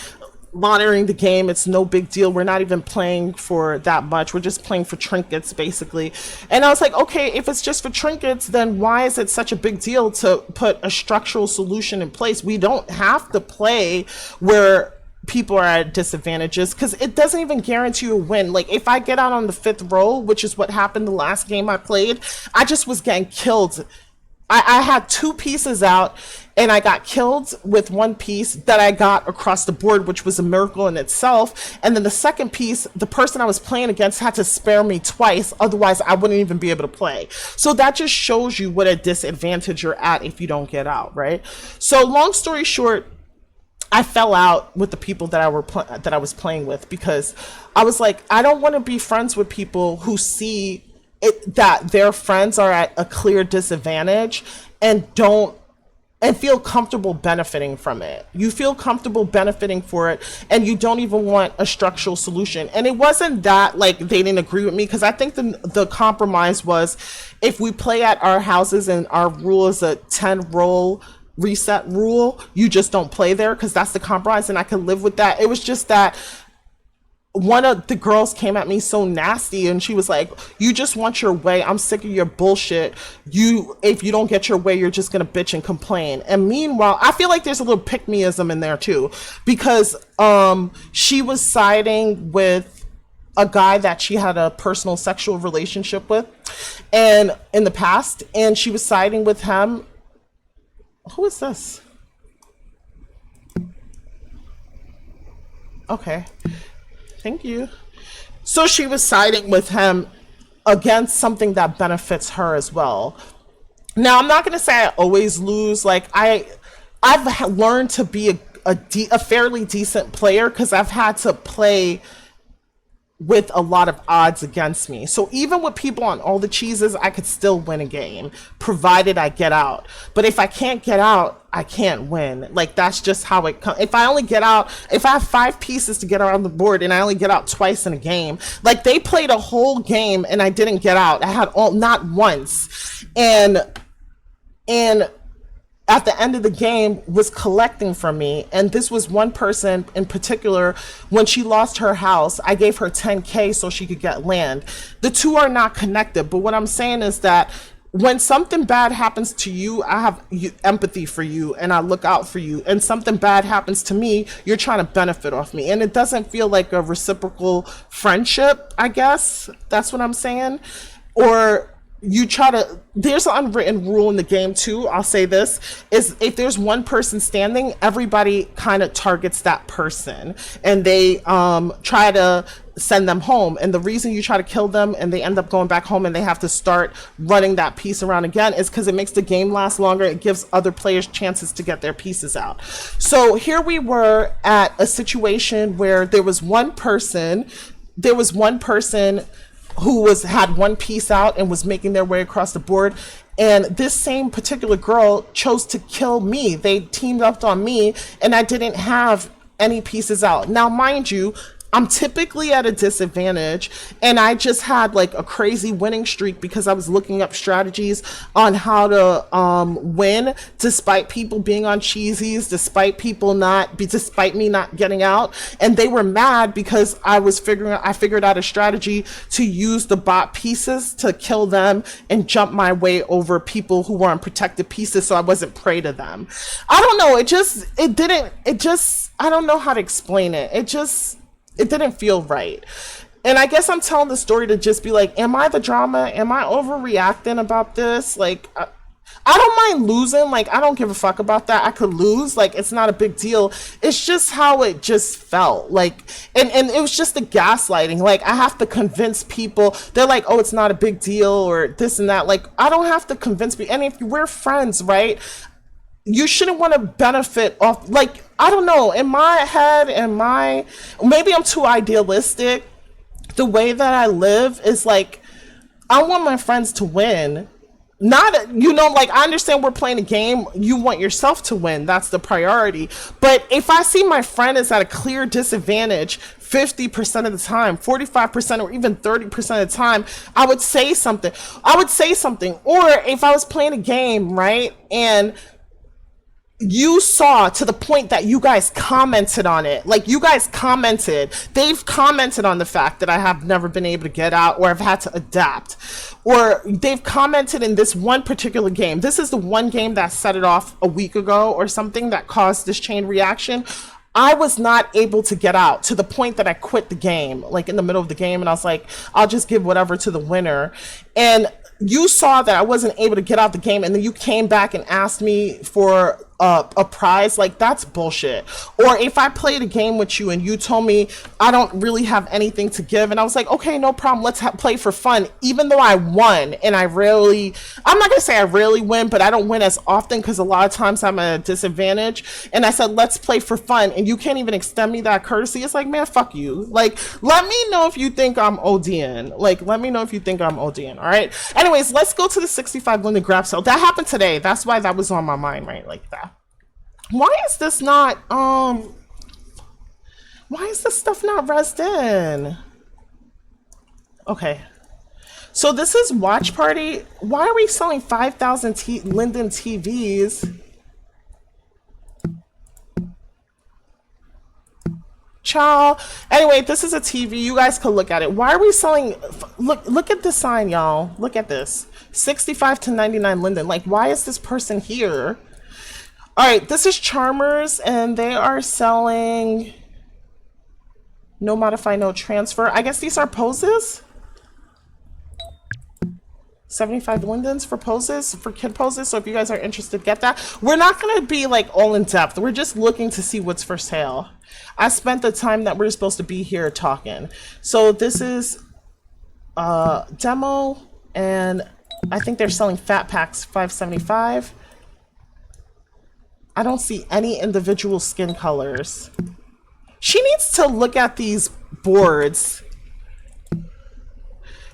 monitoring the game. It's no big deal. We're not even playing for that much. We're just playing for trinkets, basically. And I was like, okay, if it's just for trinkets, then why is it such a big deal to put a structural solution in place? We don't have to play where people are at disadvantages because it doesn't even guarantee you a win. Like, if I get out on the 5th roll, which is what happened the last game I played, I just was getting killed. I had 2 pieces out and I got killed with 1 piece that I got across the board, which was a miracle in itself. And then the second piece, the person I was playing against had to spare me twice. Otherwise, I wouldn't even be able to play. So that just shows you what a disadvantage you're at if you don't get out, right? So long story short, I fell out with the people that I was playing with because I was like, I don't want to be friends with people who see that their friends are at a clear disadvantage and feel comfortable benefiting from it. You feel comfortable benefiting for it and you don't even want a structural solution. And it wasn't that like they didn't agree with me, because I think the compromise was, if we play at our houses and our rule is a 10-roll reset rule, you just don't play there, because that's the compromise, and I can live with that. It was just that one of the girls came at me so nasty and she was like, you just want your way. I'm sick of your bullshit. If you don't get your way, you're just gonna bitch and complain. And meanwhile, I feel like there's a little pick-me-ism in there too, because she was siding with a guy that she had a personal sexual relationship with and in the past, and she was siding with him. Who is this? Okay. Thank you. So she was siding with him against something that benefits her as well. Now, I'm not going to say I always lose. Like, I've learned to be a fairly decent player because I've had to play with a lot of odds against me. So even with people on all the cheeses, I could still win a game, provided I get out. But if I can't get out, I can't win. Like, that's just how it comes. If I only get out, if I have 5 pieces to get around the board and I only get out twice in a game, like, they played a whole game and I didn't get out. I had not once. And at the end of the game was collecting from me. And this was one person in particular. When she lost her house, I gave her 10K so she could get land. The two are not connected, but what I'm saying is that when something bad happens to you, I have empathy for you and I look out for you. And something bad happens to me, you're trying to benefit off me. And it doesn't feel like a reciprocal friendship, I guess. That's what I'm saying. Or you try to, there's an unwritten rule in the game too, I'll say this, is if there's one person standing, everybody kind of targets that person and they try to send them home. And the reason you try to kill them and they end up going back home and they have to start running that piece around again is because it makes the game last longer. It gives other players chances to get their pieces out. So here we were at a situation where there was one person who had one piece out and was making their way across the board. And this same particular girl chose to kill me. They teamed up on me and I didn't have any pieces out. Now, mind you, I'm typically at a disadvantage and I just had like a crazy winning streak because I was looking up strategies on how to win despite people being on cheesies, despite me not getting out. And they were mad because I figured out a strategy to use the bot pieces to kill them and jump my way over people who were on protected pieces so I wasn't prey to them. I don't know, I don't know how to explain it. It didn't feel right. And I guess I'm telling the story to just be like, am I the drama? Am I overreacting about this? Like, I don't mind losing. Like, I don't give a fuck about that. I could lose. Like, it's not a big deal. It's just how it just felt. Like, and it was just the gaslighting. Like, I have to convince people. They're like, oh, it's not a big deal or this and that. Like, I don't have to convince people. And if we're friends, right? You shouldn't want to benefit off, like, I don't know, in my head, maybe I'm too idealistic. The way that I live is like, I want my friends to win. Not, like, I understand we're playing a game. You want yourself to win. That's the priority. But if I see my friend is at a clear disadvantage 50% of the time, 45% or even 30% of the time, I would say something. Or if I was playing a game, right, and you saw to the point that you guys commented on it. Like, you guys commented. They've commented on the fact that I have never been able to get out or I've had to adapt. Or they've commented in this one particular game. This is the one game that set it off a week ago or something that caused this chain reaction. I was not able to get out to the point that I quit the game, like in the middle of the game. And I was like, I'll just give whatever to the winner. And you saw that I wasn't able to get out the game. And then you came back and asked me for a prize. Like, that's bullshit. Or if I played a game with you and you told me I don't really have anything to give, and I was like, okay, no problem, let's play for fun, even though I won. And I'm not gonna say I rarely win, but I don't win as often because a lot of times I'm at a disadvantage. And I said, let's play for fun, and you can't even extend me that courtesy. It's like, man, fuck you. Like, let me know if you think I'm ODing. All right, anyways, let's go to the 65 Linda grab sale. That happened today. That's why that was on my mind, right? Like that. Why is this not, why is this stuff not rezzed in? Okay. So this is Watch Party. Why are we selling 5,000 Linden TVs? Ciao. Anyway, this is a TV. You guys could look at it. Why are we selling, look at the sign, y'all. Look at this. 65 to 99 Linden. Like, why is this person here? All right, this is Charmers, and they are selling no modify, no transfer. I guess these are poses. 75 Lindens for poses, for kid poses. So if you guys are interested, get that. We're not going to be like all in depth. We're just looking to see what's for sale. I spent the time that we're supposed to be here talking. So this is demo, and I think they're selling fat packs, 575. I don't see any individual skin colors. She needs to look at these boards.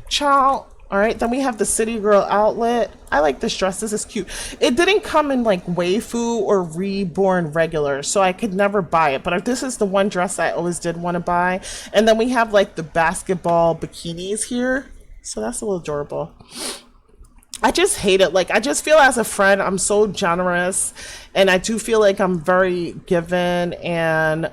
Ciao. All right, then we have the City Girl outlet. I like this dress. This is cute. It didn't come in like waifu or reborn regular, so I could never buy it. But this is the one dress I always did want to buy. And then we have like the basketball bikinis here. So that's a little adorable. I just hate it. Like, I just feel as a friend, I'm so generous, and I do feel like I'm very given, and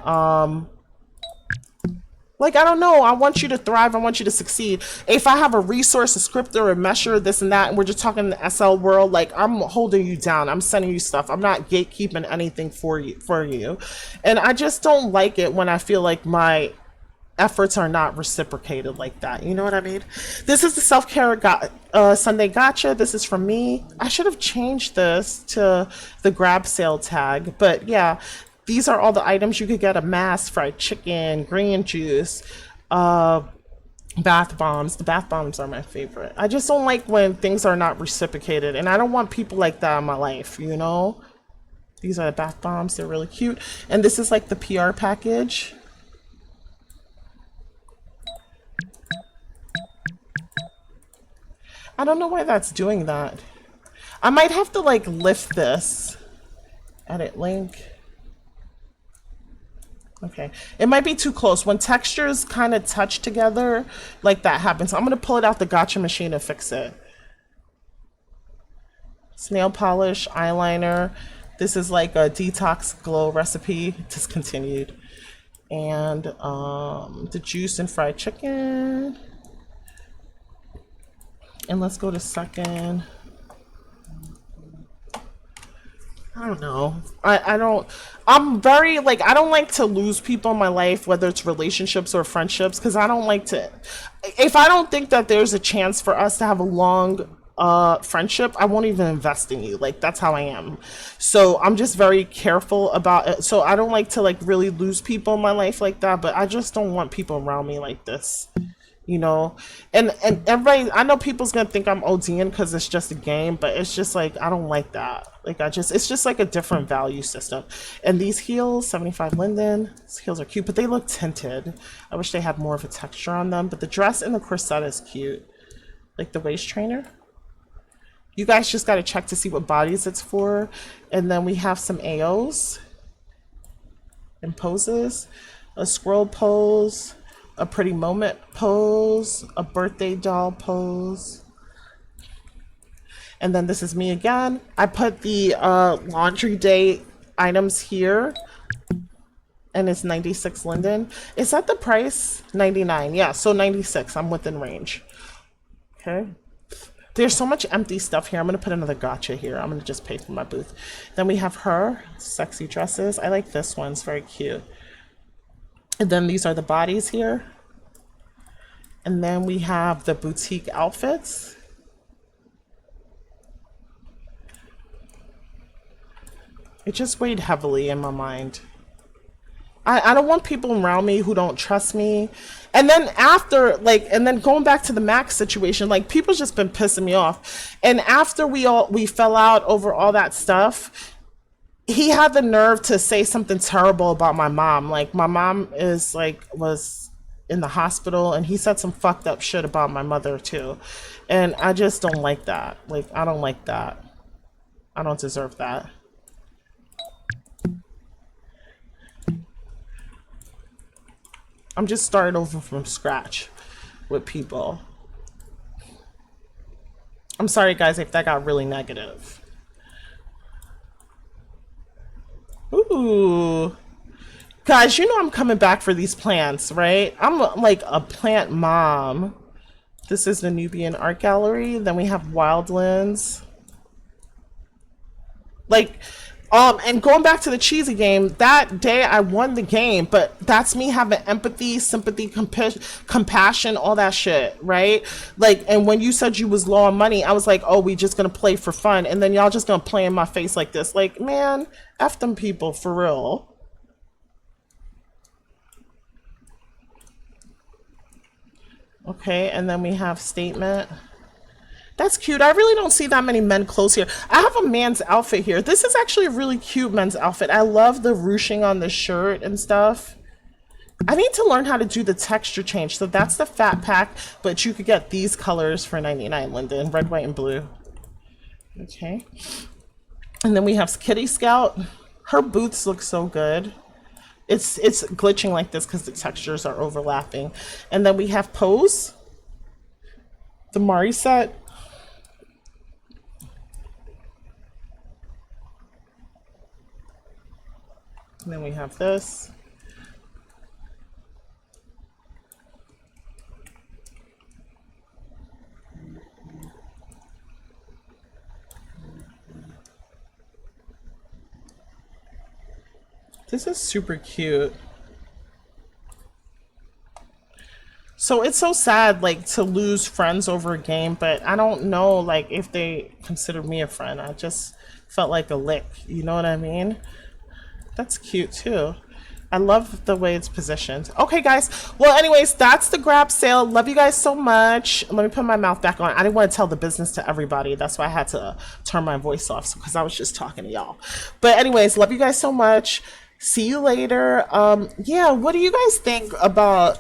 like, I don't know, I want you to thrive, I want you to succeed. If I have a resource, a script, or a measure, this and that, and we're just talking in the SL world, like, I'm holding you down, I'm sending you stuff, I'm not gatekeeping anything for you. And I just don't like it when I feel like my efforts are not reciprocated like that. You know what I mean? This is the self-care Sunday gotcha. This is from me. I should have changed this to the grab sale tag, but yeah, these are all the items you could get: a mask, fried chicken, green juice, bath bombs. The bath bombs are my favorite. I just don't like when things are not reciprocated, and I don't want people like that in my life, you know? These are the bath bombs. They're really cute. And this is like the PR package. I don't know why that's doing that. I might have to like lift this. Edit link. Okay. It might be too close. When textures kind of touch together, like that happens. I'm going to pull it out the gotcha machine and fix it. Snail polish, eyeliner. This is like a detox glow recipe. Discontinued. And the juice and fried chicken. And let's go to second. I don't know. I'm very like, I don't like to lose people in my life, whether it's relationships or friendships, because I don't like to, if I don't think that there's a chance for us to have a long friendship, I won't even invest in you. Like, that's how I am. So I'm just very careful about it. So I don't like to like really lose people in my life like that, but I just don't want people around me like this. You know, and everybody, I know people's gonna think I'm ODing because it's just a game, but it's just like, I don't like that. Like, it's just like a different value system. And these heels, 75 Linden, these heels are cute, but they look tinted. I wish they had more of a texture on them, but the dress and the corset is cute. Like the waist trainer. You guys just gotta check to see what bodies it's for. And then we have some AOs and poses, a squirrel pose, a pretty moment pose, a birthday doll pose. And then this is me again. I put the laundry day items here, and it's 96 Linden. Is that the price? 99. Yeah, so 96. I'm within range. Okay. There's so much empty stuff here. I'm going to put another gotcha here. I'm going to just pay for my booth. Then we have her sexy dresses. I like this one. It's very cute. And then these are the bodies here. And then we have the boutique outfits. It just weighed heavily in my mind. I don't want people around me who don't trust me. And then after, like, and then going back to the Max situation, like, people's just been pissing me off. And after we fell out over all that stuff, he had the nerve to say something terrible about my mom. Like, my mom was in the hospital, and he said some fucked up shit about my mother too. And I just don't like that. Like, I don't like that. I don't deserve that. I'm just starting over from scratch with people. I'm sorry guys if that got really negative. Ooh. Guys, you know I'm coming back for these plants, right? I'm like a plant mom. This is the Nubian Art Gallery. Then we have Wildlands. Like, and going back to the cheesy game, that day I won the game, but that's me having empathy, sympathy, compassion, all that shit, right? Like, and when you said you was low on money, I was like, oh, we just gonna play for fun, and then y'all just gonna play in my face like this. Like, man, F them people, for real. Okay, and then we have Statement. That's cute. I really don't see that many men clothes here. I have a man's outfit here. This is actually a really cute men's outfit. I love the ruching on the shirt and stuff. I need to learn how to do the texture change. So that's the fat pack, but you could get these colors for 99 Linden, red, white, and blue. Okay. And then we have Kitty Scout. Her boots look so good. It's glitching like this because the textures are overlapping. And then we have Pose, the Mari set. And then we have this. This is super cute. So it's so sad, like, to lose friends over a game, but I don't know, like, if they consider me a friend. I just felt like a lick. You know what I mean? That's cute too. I love the way it's positioned. Okay, guys. Well, anyways, that's the grab sale. Love you guys so much. Let me put my mouth back on. I didn't want to tell the business to everybody. That's why I had to turn my voice off because I was just talking to y'all. But anyways, love you guys so much. See you later. Yeah, what do you guys think about...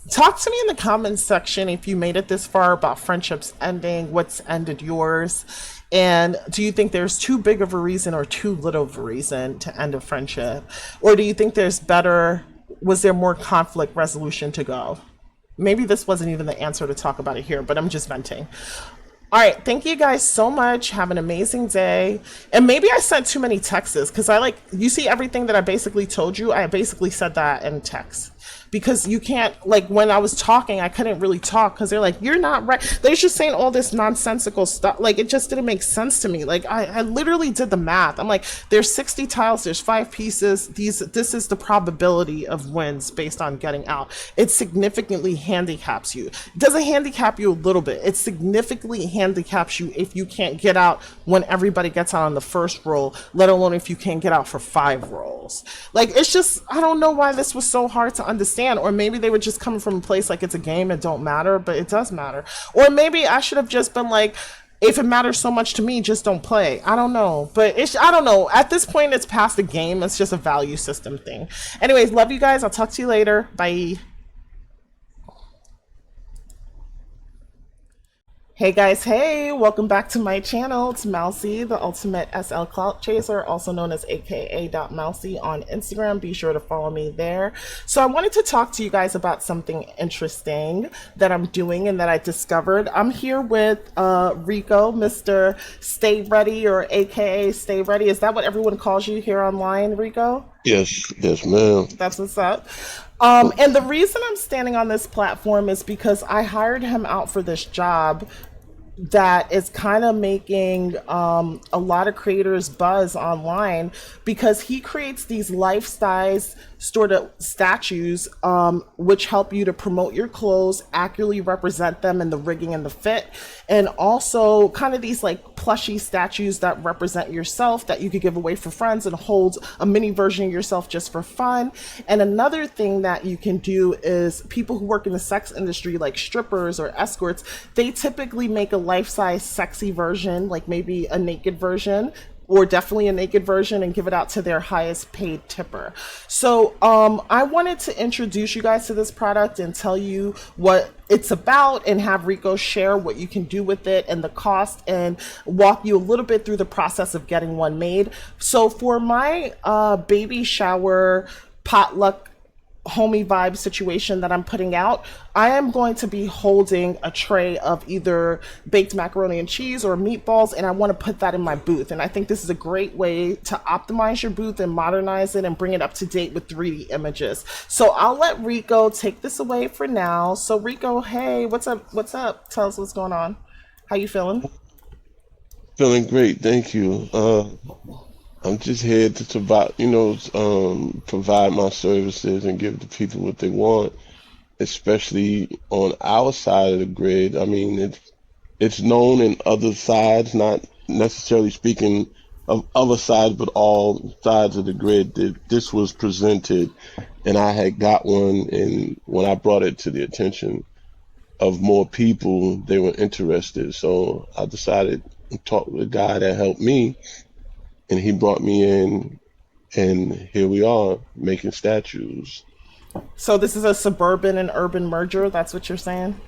Talk to me in the comments section if you made it this far about friendships ending, what's ended yours, and do you think there's too big of a reason or too little of a reason to end a friendship? Or do you think was there more conflict resolution to go? Maybe this wasn't even the answer to talk about it here, but I'm just venting. All right, thank you guys so much. Have an amazing day. And maybe I sent too many texts because you see everything that I basically told you, I basically said that in text. Because you can't, like, when I was talking, I couldn't really talk because they're like, you're not right. They're just saying all this nonsensical stuff. Like, it just didn't make sense to me. Like, I literally did the math. I'm like, there's 60 tiles, there's 5 pieces. This is the probability of wins based on getting out. It significantly handicaps you. It doesn't handicap you a little bit. It significantly handicaps you if you can't get out when everybody gets out on the first roll, let alone if you can't get out for 5 rolls. Like, it's just, I don't know why this was so hard to understand. Or maybe they were just coming from a place like it's a game, it don't matter, but it does matter. Or maybe I should have just been like, if it matters so much to me, just don't play. I don't know. But I don't know. At this point, it's past the game. It's just a value system thing. Anyways, love you guys. I'll talk to you later. Bye. Hey guys, hey, welcome back to my channel. It's Mousy, the ultimate SL Clout chaser, also known as aka.mousy on Instagram. Be sure to follow me there. So I wanted to talk to you guys about something interesting that I'm doing and that I discovered. I'm here with Rico, Mr. Stay Ready, or aka Stay Ready. Is that what everyone calls you here online, Rico? Yes, ma'am. That's what's up. And the reason I'm standing on this platform is because I hired him out for this job that is kind of making a lot of creators buzz online, because he creates these life-size sort of statues which help you to promote your clothes, accurately represent them in the rigging and the fit, and also kind of these like plushy statues that represent yourself that you could give away for friends and hold a mini version of yourself just for fun. And another thing that you can do is people who work in the sex industry, like strippers or escorts, they typically make a life-size sexy version, like maybe a naked version, or definitely a naked version, and give it out to their highest paid tipper. So I wanted to introduce you guys to this product and tell you what it's about, and have Rico share what you can do with it and the cost, and walk you a little bit through the process of getting one made. So for my baby shower potluck homey vibe situation that I'm putting out, I am going to be holding a tray of either baked macaroni and cheese or meatballs, and I want to put that in my booth. And I think this is a great way to optimize your booth and modernize it and bring it up to date with 3D images. So I'll let Rico take this away for now. So Rico, hey, what's up? What's up? Tell us what's going on. How you feeling? Feeling great, thank you. I'm just here to provide, provide my services and give the people what they want, especially on our side of the grid. I mean, it's known in other sides, not necessarily speaking of other sides, but all sides of the grid, that this was presented, and I had got one, and when I brought it to the attention of more people, they were interested. So I decided to talk with a guy that helped me, and he brought me in, and here we are making statues. So this is a suburban and urban merger. That's what you're saying?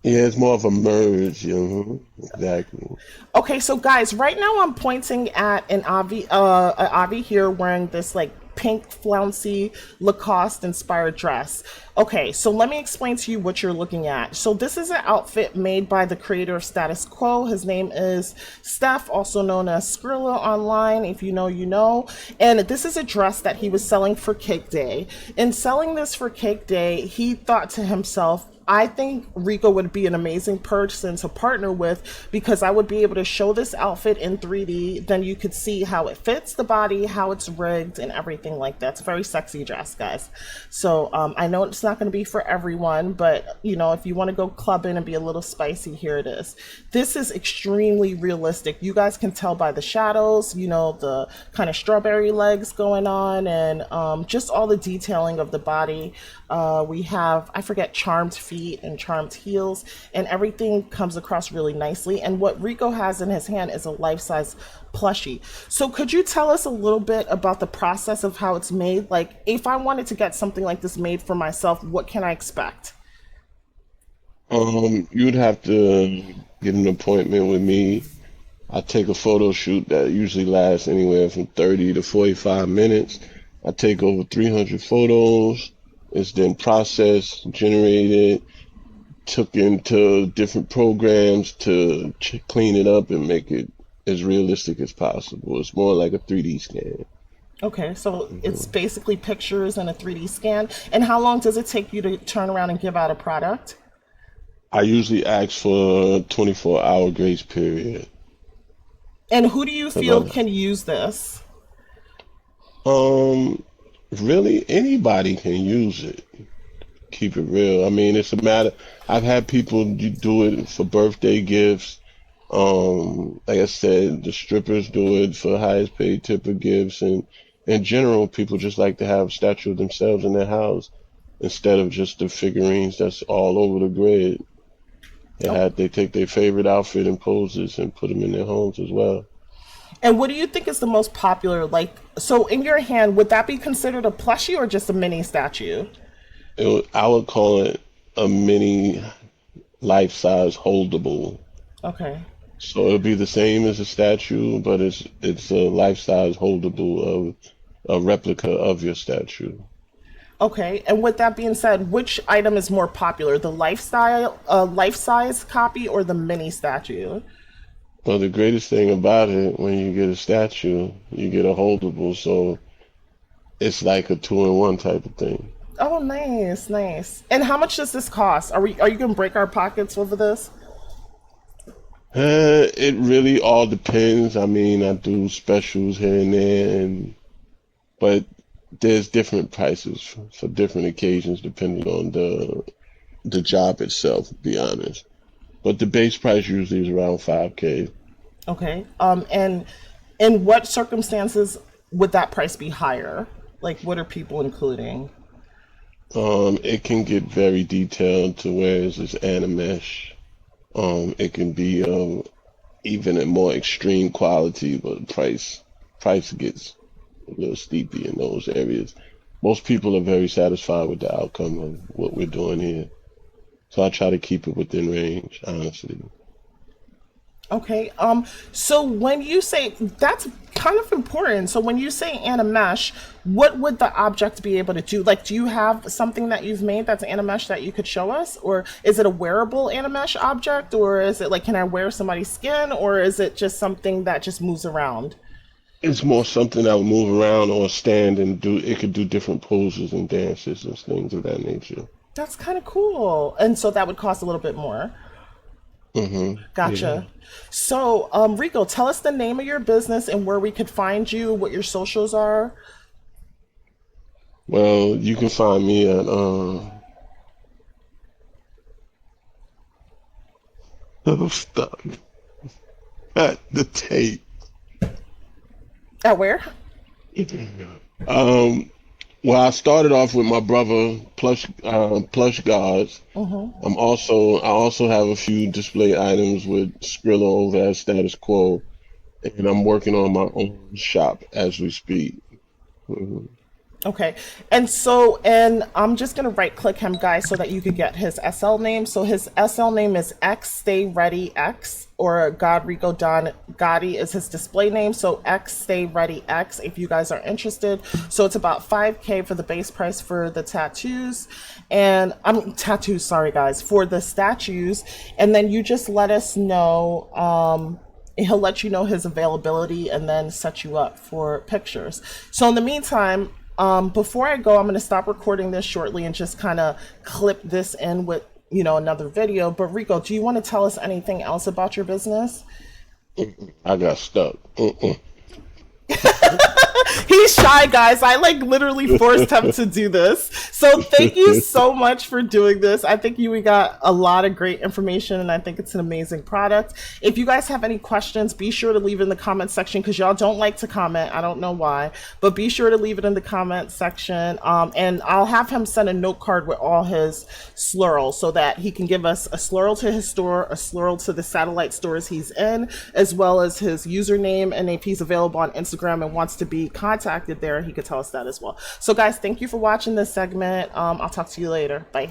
Yeah, it's more of a merge, exactly. Okay, so guys, right now I'm pointing at an Avi here wearing this like pink flouncy Lacoste inspired dress. Okay, so let me explain to you what you're looking at. So this is an outfit made by the creator of Status Quo. His name is Steph, also known as Skrilla online. If you know, you know. And this is a dress that he was selling for Cake Day. In selling this for Cake Day, he thought to himself, I think Rico would be an amazing person to partner with because I would be able to show this outfit in 3D. Then you could see how it fits the body, how it's rigged, and everything like that. It's a very sexy dress, guys. So I know it's not going to be for everyone, but you know, if you want to go clubbing and be a little spicy, here it is. This is extremely realistic. You guys can tell by the shadows, you know, the kind of strawberry legs going on, and just all the detailing of the body. We have, I forget, charmed feet and charmed heels, and everything comes across really nicely. And what Rico has in his hand is a life-size plushie. So could you tell us a little bit about the process of how it's made? Like, if I wanted to get something like this made for myself, what can I expect? You'd have to get an appointment with me. I take a photo shoot that usually lasts anywhere from 30 to 45 minutes. I take over 300 photos. It's then processed, generated, took into different programs to clean it up and make it as realistic as possible. It's more like a 3D scan. Okay, so it's basically pictures and a 3D scan. And how long does it take you to turn around and give out a product? I usually ask for a 24-hour grace period. And who do you 'Cause feel can use this? um, really, anybody can use it. Keep it real. I mean, it's a matter. I've had people do it for birthday gifts. Like I said, the strippers do it for highest paid tipper gifts, and in general, people just like to have a statue of themselves in their house instead of just the figurines that's all over the grid. They take their favorite outfit and poses and put them in their homes as well. And what do you think is the most popular? Like, so in your hand, would that be considered a plushie or just a mini statue? I would call it a mini life-size holdable. Okay. So it'll be the same as a statue, but it's a life-size holdable of a replica of your statue. Okay. And with that being said, which item is more popular, the life-size copy or the mini statue? Well, the greatest thing about it, when you get a statue, you get a holdable, so it's like a two-in-one type of thing. Oh, nice, nice. And how much does this cost? Are you gonna break our pockets over this? It really all depends. I mean, I do specials here and there, but there's different prices for different occasions depending on the job itself, to be honest. But the base price usually is around 5K. Okay. And in what circumstances would that price be higher? Like, what are people including? It can get very detailed to where it's just animesh. It can be even a more extreme quality, but price gets a little steepy in those areas. Most people are very satisfied with the outcome of what we're doing here. So I try to keep it within range, honestly. Okay. So when you say that's kind of important. So when you say animesh, what would the object be able to do? Like, do you have something that you've made that's animesh that you could show us? Or is it a wearable animesh object? Or is it like, can I wear somebody's skin? Or is it just something that just moves around? It's more something that would move around or stand and do. It could do different poses and dances and things of that nature. That's kind of cool. And so that would cost a little bit more. Yeah. Gotcha. So, Rico, tell us the name of your business and where we could find you, what your socials are. Well, you can find me at stuck at the tape. At where? Um, well, I started off with my brother plush guards. I also have a few display items with Skrilla over at Status Quo, and I'm working on my own shop as we speak. Mhm. Okay. And I'm just going to right click him, guys, so that you could get his SL name. So his SL name is X Stay Ready X, or Godrico Don Gotti is his display name. So X Stay Ready X, if you guys are interested. So it's about 5K for the base price for the tattoos. And I'm tattoos, sorry guys, for the statues. And then you just let us know, he'll let you know his availability and then set you up for pictures. So in the meantime, before I go, I'm going to stop recording this shortly and just kind of clip this in with, another video. But Rico, do you want to tell us anything else about your business? I got stuck. He's shy, guys. I literally forced him to do this. So thank you so much for doing this. I think we got a lot of great information, and I think it's an amazing product. If you guys have any questions, be sure to leave it in the comment section, because y'all don't like to comment. I don't know why, but be sure to leave it in the comment section. And I'll have him send a note card with all his slurls so that he can give us a slurl to his store, a slurl to the satellite stores he's in, as well as his username. And if he's available on Instagram and wants to be contacted there, he could tell us that as well. So guys, thank you for watching this segment. I'll talk to you later. Bye.